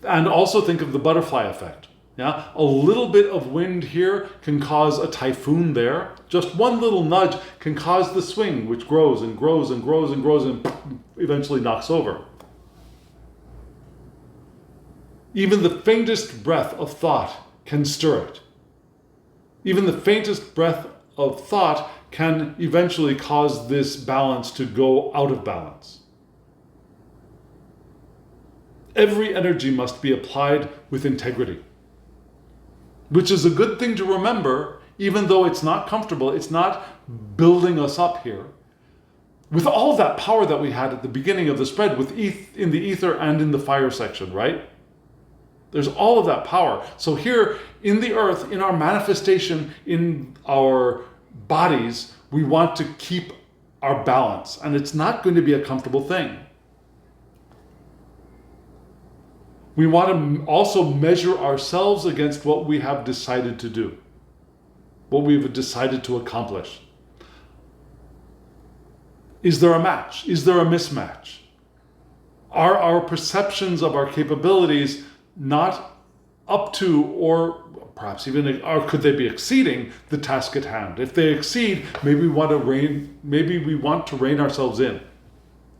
And also think of the butterfly effect. Yeah, a little bit of wind here can cause a typhoon there. Just one little nudge can cause the swing, which grows and grows and grows and grows and eventually knocks over. Even the faintest breath of thought can stir it. Even the faintest breath of thought can eventually cause this balance to go out of balance. Every energy must be applied with integrity, which is a good thing to remember, even though it's not comfortable. It's not building us up here. With all that power that we had at the beginning of the spread, with in the ether and in the fire section, right? There's all of that power. So here in the earth, in our manifestation, in our bodies, we want to keep our balance. And it's not going to be a comfortable thing. We want to also measure ourselves against what we have decided to do, what we've decided to accomplish. Is there a match? Is there a mismatch? Are our perceptions of our capabilities not up to, or perhaps even, or could they be exceeding the task at hand? If they exceed, maybe we want to rein ourselves in.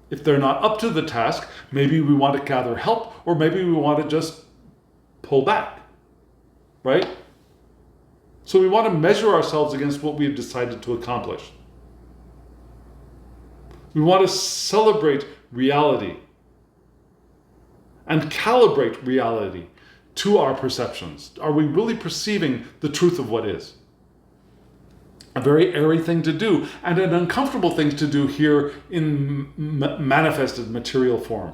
If they're not up to the task, maybe we want to gather help, or maybe we want to just pull back, right? So we want to measure ourselves against what we've decided to accomplish. We want to celebrate reality and calibrate reality to our perceptions. Are we really perceiving the truth of what is? A very airy thing to do, and an uncomfortable thing to do here in manifested material form.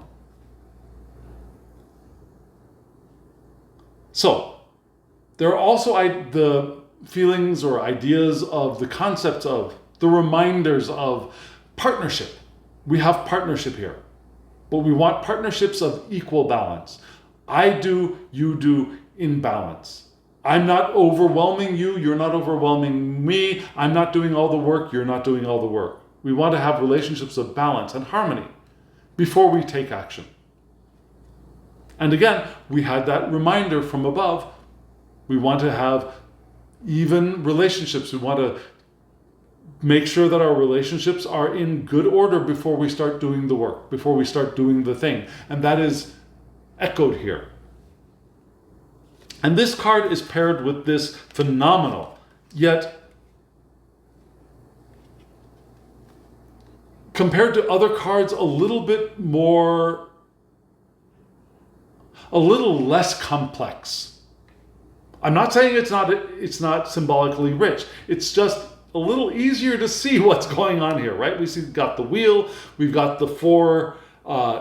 So, there are also the feelings or ideas of the concepts of, the reminders of partnership. We have partnership here, but we want partnerships of equal balance. I do, you do, in balance. I'm not overwhelming you, you're not overwhelming me. I'm not doing all the work, you're not doing all the work. We want to have relationships of balance and harmony before we take action. And again, we had that reminder from above. We want to have even relationships. We want to make sure that our relationships are in good order before we start doing the work, before we start doing the thing. And that is echoed here. And this card is paired with this phenomenal, yet compared to other cards, a little less complex. I'm not saying it's not symbolically rich. It's just a little easier to see what's going on here, right? We've got the wheel, we've got the four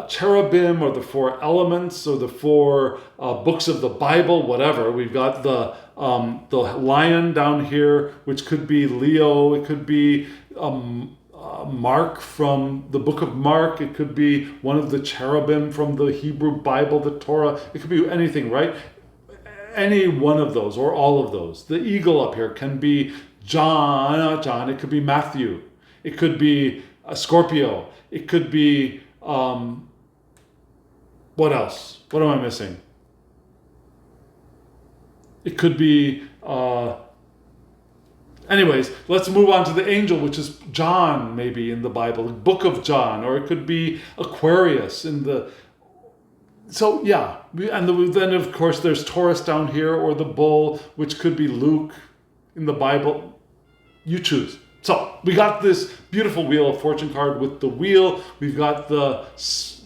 cherubim, or the four elements, or the four books of the Bible, whatever. We've got the lion down here, which could be Leo. It could be Mark from the book of Mark. It could be one of the cherubim from the Hebrew Bible, the Torah. It could be anything, right? Any one of those, or all of those. The eagle up here can be John. It could be Matthew. It could be Scorpio. It could be what else? What am I missing? It could be Anyways, let's move on to the angel, which is John, maybe in the Bible, the book of John, or it could be Aquarius in the. So yeah, then of course there's Taurus down here, or the bull, which could be Luke in the Bible. You choose. So we got this beautiful Wheel of Fortune card with the wheel. We've got the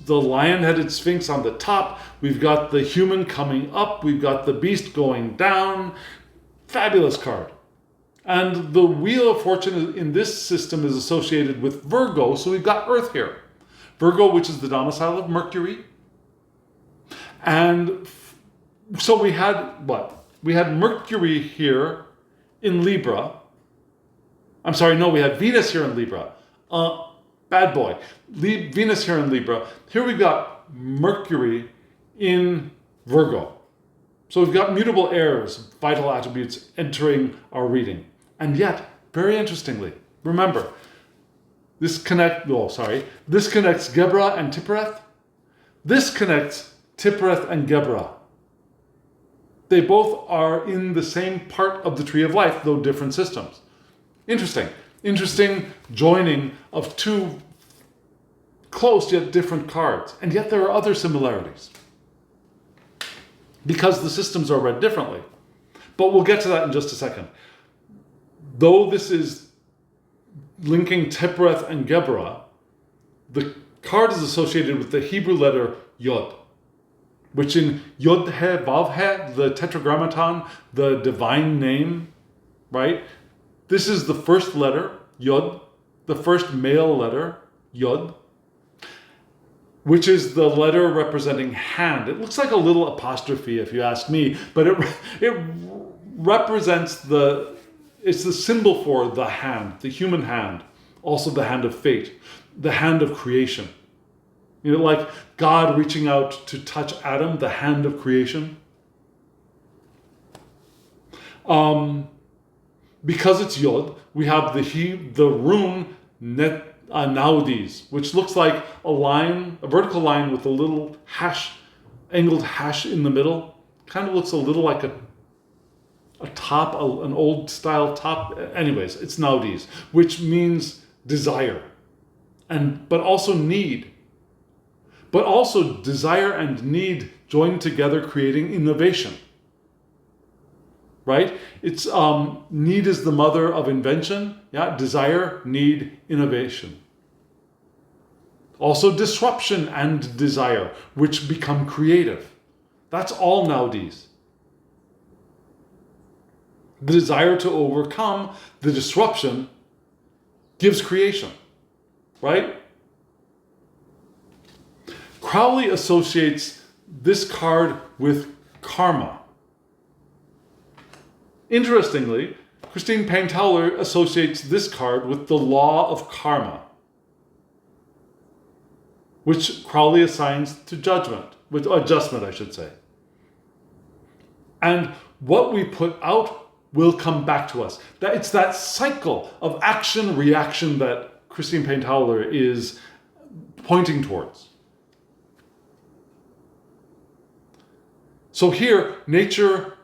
lion-headed sphinx on the top. We've got the human coming up. We've got the beast going down. Fabulous card. And the Wheel of Fortune in this system is associated with Virgo, so we've got Earth here. Virgo, which is the domicile of Mercury. And so we had what? We had Mercury here in Libra. I'm sorry, no, we had Venus here in Libra. Bad boy. Venus here in Libra. Here we've got Mercury in Virgo. So we've got mutable airs, vital attributes entering our reading. And yet, very interestingly, remember, this connects Gebra and Tippereth. This connects Tippereth and Gebra. They both are in the same part of the Tree of Life, though different systems. Interesting joining of two close yet different cards. And yet there are other similarities, because the systems are read differently. But we'll get to that in just a second. Though this is linking Tippereth and Gebra, the card is associated with the Hebrew letter Yod, which in Yod He Vav He, the Tetragrammaton, the divine name, right? This is the first letter, Yod, the first male letter, Yod, which is the letter representing hand. It looks like a little apostrophe, if you ask me, but it represents it's the symbol for the hand, the human hand, also the hand of fate, the hand of creation. You know, like God reaching out to touch Adam, the hand of creation. Because it's Yod, we have the rune Naudis, which looks like a vertical line with a little angled hash in the middle. Kind of looks a little like a top, an old style top. Anyways, it's Naudis, which means desire, but also need. But also desire and need joined together, creating innovation. Right? It's need is the mother of invention. Yeah, desire, need, innovation. Also disruption and desire, which become creative. That's all nowadays. The desire to overcome the disruption gives creation, right? Crowley associates this card with karma. Interestingly, Christine Payne-Towler associates this card with the law of karma, which Crowley assigns to adjustment, I should say. And what we put out will come back to us. It's that cycle of action-reaction that Christine Payne-Towler is pointing towards. So here, nature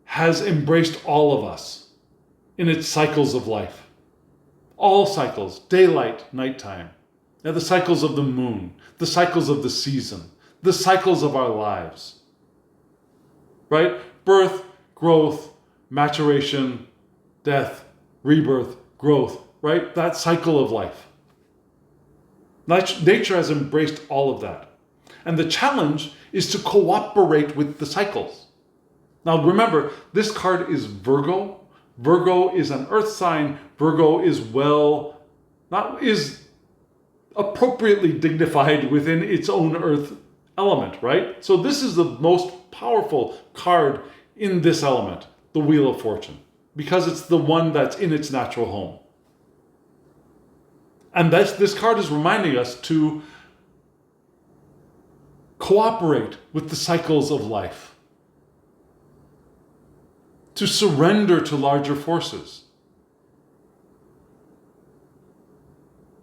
has embraced all of us in its cycles of life. All cycles, daylight, nighttime. Now the cycles of the moon, the cycles of the season, the cycles of our lives. Right? Birth, growth, maturation, death, rebirth, growth, right? That cycle of life. Nature has embraced all of that. And the challenge is to cooperate with the cycles. Now remember, this card is Virgo. Virgo is an earth sign. Virgo is appropriately dignified within its own earth element, right? So this is the most powerful card in this element, the Wheel of Fortune, because it's the one that's in its natural home. And this card is reminding us to cooperate with the cycles of life, to surrender to larger forces,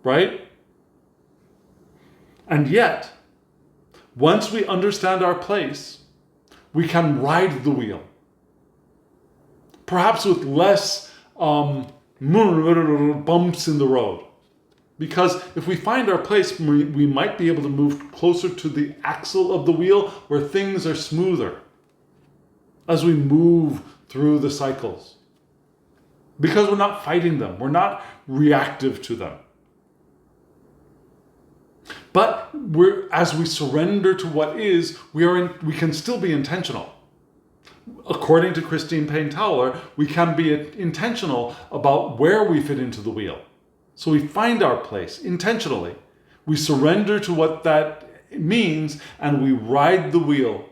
right? And yet, once we understand our place, we can ride the wheel. Perhaps with less bumps in the road. Because if we find our place, we might be able to move closer to the axle of the wheel where things are smoother as we move through the cycles. Because we're not fighting them, we're not reactive to them. But as we surrender to what is, we can still be intentional. According to Christine Payne-Towler, we can be intentional about where we fit into the wheel. So we find our place intentionally. We surrender to what that means and we ride the wheel,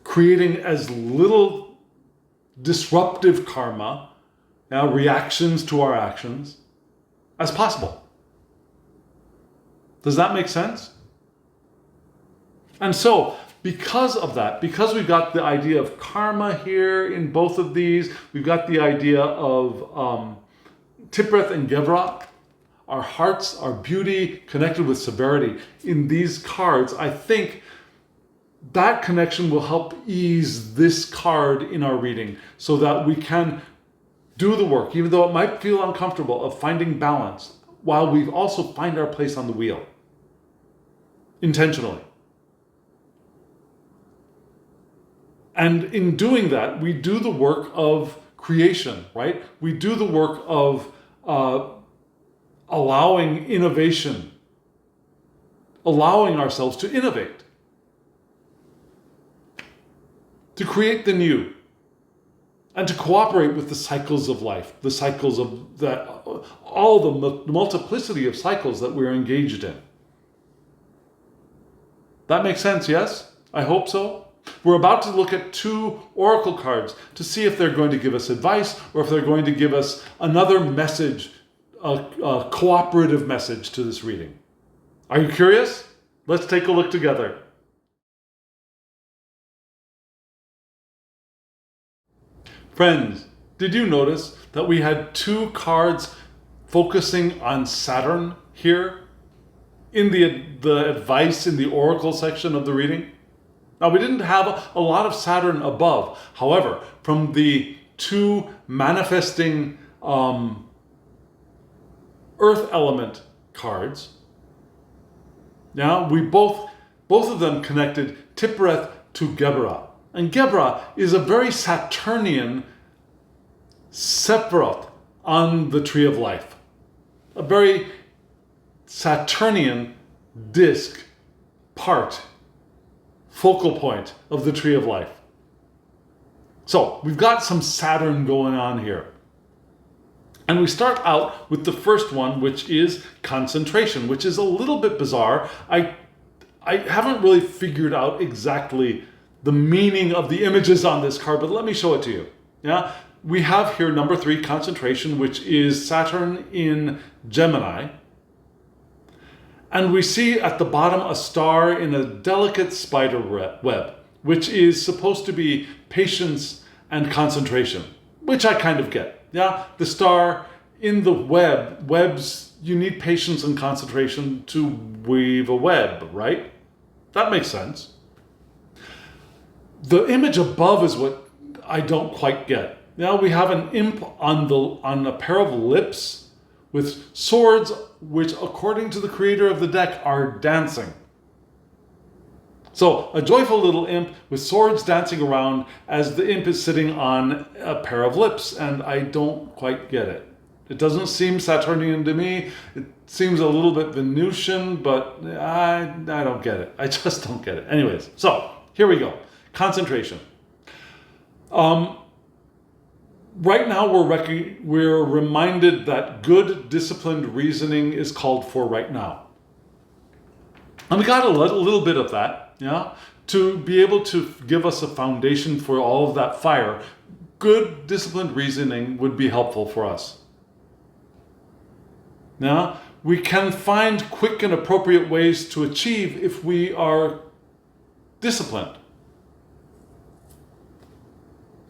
creating as little disruptive karma, reactions to our actions, as possible. Does that make sense? And so, because of that, because we've got the idea of karma here in both of these, we've got the idea of Tipreth and Gebra, our hearts, our beauty connected with severity. In these cards, I think that connection will help ease this card in our reading so that we can do the work, even though it might feel uncomfortable, of finding balance, while we also find our place on the wheel, intentionally. And in doing that, we do the work of creation, right? We do the work of allowing innovation, allowing ourselves to innovate, to create the new, and to cooperate with the cycles of life, the cycles of that, all the multiplicity of cycles that we're engaged in. That makes sense, yes? I hope so. We're about to look at 2 oracle cards to see if they're going to give us advice or if they're going to give us another message, a cooperative message to this reading. Are you curious? Let's take a look together. Friends, did you notice that we had 2 cards focusing on Saturn here in the advice in the oracle section of the reading? Now, we didn't have a lot of Saturn above. However, from the 2 manifesting earth element cards, now we both of them connected Tipreth to Gebra. And Gebra is a very Saturnian Sephiroth on the Tree of Life. A very Saturnian disc part, focal point of the Tree of Life. So we've got some Saturn going on here. And we start out with the first one, which is concentration, which is a little bit bizarre. I haven't really figured out exactly the meaning of the images on this card, but let me show it to you. Yeah, we have here number 3, concentration, which is Saturn in Gemini. And we see at the bottom a star in a delicate spider web, which is supposed to be patience and concentration, which I kind of get. Yeah, the star in the webs, you need patience and concentration to weave a web, right? That makes sense. The image above is what I don't quite get. Now we have an imp on a pair of lips with swords, which according to the creator of the deck are dancing. So a joyful little imp with swords dancing around as the imp is sitting on a pair of lips, and I don't quite get it. It doesn't seem Saturnian to me. It seems a little bit Venusian, but I don't get it. I just don't get it. Anyways, so here we go. Concentration. Right now we're reminded that good disciplined reasoning is called for right now. And we got a little bit of that, yeah, to be able to give us a foundation for all of that fire. Good disciplined reasoning would be helpful for us. Now, we can find quick and appropriate ways to achieve if we are disciplined.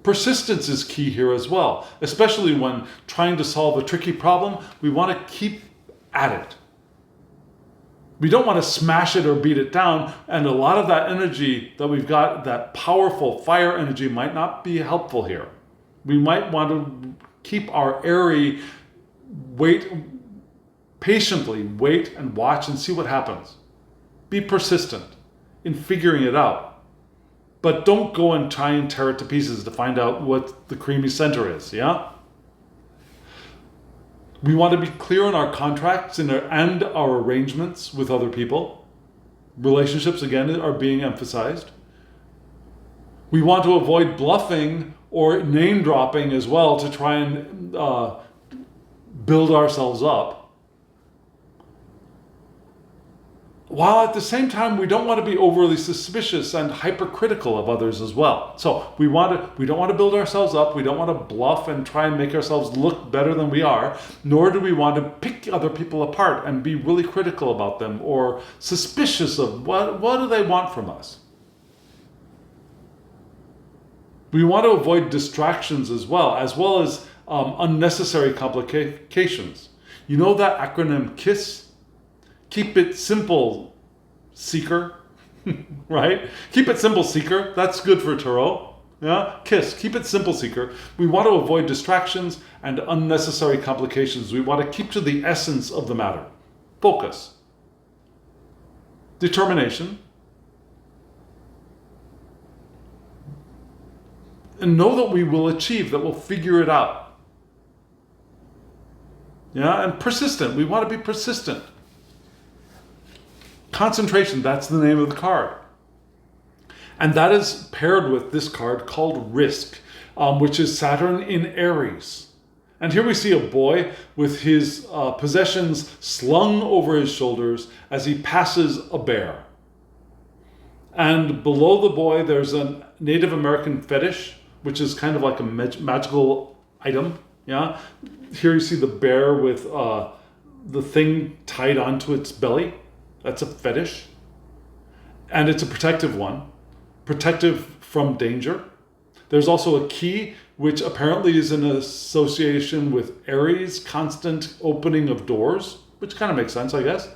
Persistence is key here as well, especially when trying to solve a tricky problem. We want to keep at it. We don't want to smash it or beat it down. And a lot of that energy that we've got, that powerful fire energy, might not be helpful here. We might want to keep our airy, patiently wait and watch and see what happens. Be persistent in figuring it out. But don't go and try and tear it to pieces to find out what the creamy center is, yeah? We want to be clear in our contracts and our arrangements with other people. Relationships, again, are being emphasized. We want to avoid bluffing or name dropping as well to try and build ourselves up. While at the same time, we don't want to be overly suspicious and hypercritical of others as well. So we don't want to build ourselves up. We don't want to bluff and try and make ourselves look better than we are. Nor do we want to pick other people apart and be really critical about them or suspicious of what do they want from us. We want to avoid distractions as well as unnecessary complications. You know that acronym KISS? Keep it simple, seeker, right? Keep it simple, seeker. That's good for tarot. Yeah, KISS, keep it simple, seeker. We want to avoid distractions and unnecessary complications. We want to keep to the essence of the matter. Focus. Determination. And know that we will achieve, that we'll figure it out. Yeah, and persistent. We want to be persistent. Concentration, that's the name of the card. And that is paired with this card called Risk, which is Saturn in Aries. And here we see a boy with his possessions slung over his shoulders as he passes a bear. And below the boy, there's a Native American fetish, which is kind of like a magical item. Yeah. Here you see the bear with the thing tied onto its belly. That's a fetish. And it's a protective one. Protective from danger. There's also a key, which apparently is in association with Aries, constant opening of doors, which kind of makes sense, I guess.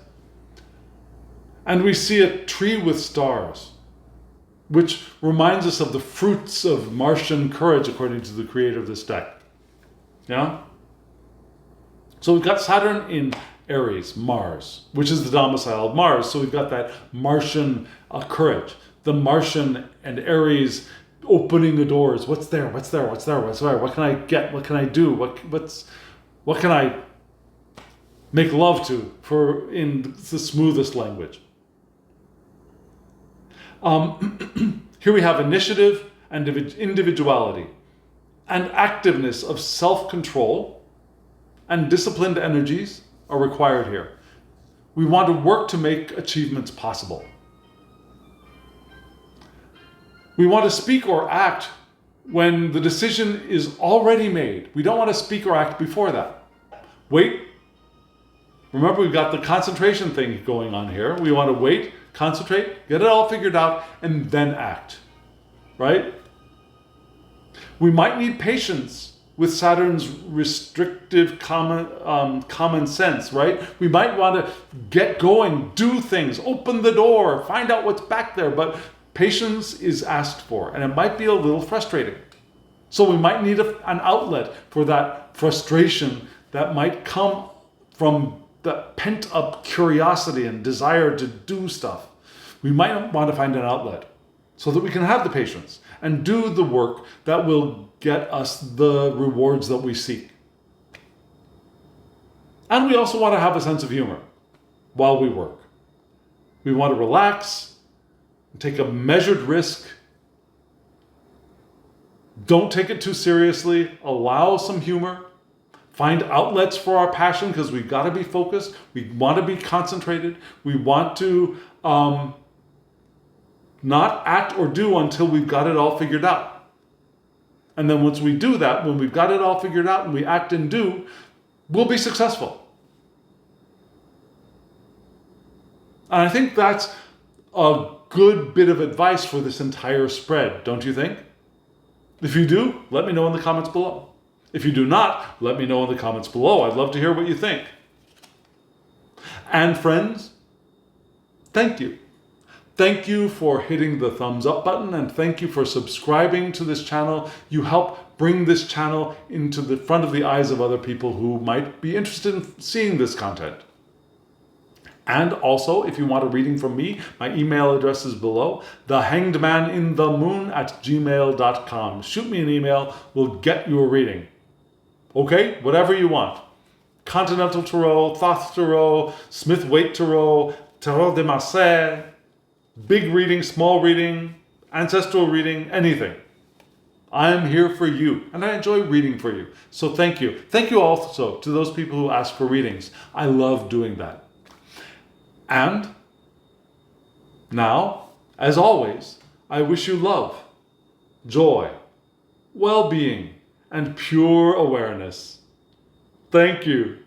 And we see a tree with stars, which reminds us of the fruits of Martian courage, according to the creator of this deck. Yeah? So we've got Saturn in Aries, Mars, which is the domicile of Mars. So we've got that Martian courage. The Martian and Aries opening the doors. What's there? What's there? What's there? What's there? What can I get? What can I do? What can I make love to for in the smoothest language? Here we have initiative and individuality and activeness of self-control and disciplined energies are required here. We want to work to make achievements possible. We want to speak or act when the decision is already made. We don't want to speak or act before that. Wait. Remember, we've got the concentration thing going on here. We want to wait, concentrate, get it all figured out, and then act. Right? We might need patience with Saturn's restrictive common sense, right? We might want to get going, do things, open the door, find out what's back there, but patience is asked for, and it might be a little frustrating. So we might need an outlet for that frustration that might come from the pent-up curiosity and desire to do stuff. We might want to find an outlet so that we can have the patience and do the work that will get us the rewards that we seek. And we also want to have a sense of humor while we work. We want to relax, take a measured risk. Don't take it too seriously. Allow some humor. Find outlets for our passion, because we've got to be focused. We want to be concentrated. We want to not act or do until we've got it all figured out. And then once we do that, when we've got it all figured out and we act and do, we'll be successful. And I think that's a good bit of advice for this entire spread, don't you think? If you do, let me know in the comments below. If you do not, let me know in the comments below. I'd love to hear what you think. And friends, Thank you. Thank you for hitting the thumbs up button, and thank you for subscribing to this channel. You help bring this channel into the front of the eyes of other people who might be interested in seeing this content. And also, if you want a reading from me, my email address is below, thehangedmaninthemoon@gmail.com. Shoot me an email, we'll get you a reading. Okay? Whatever you want. Continental Tarot, Thoth Tarot, Smith-Waite Tarot, Tarot de Marseille, big reading, small reading, ancestral reading, anything. I am here for you, and I enjoy reading for you. So thank you. Thank you also to those people who ask for readings. I love doing that. And now, as always, I wish you love, joy, well-being, and pure awareness. Thank you.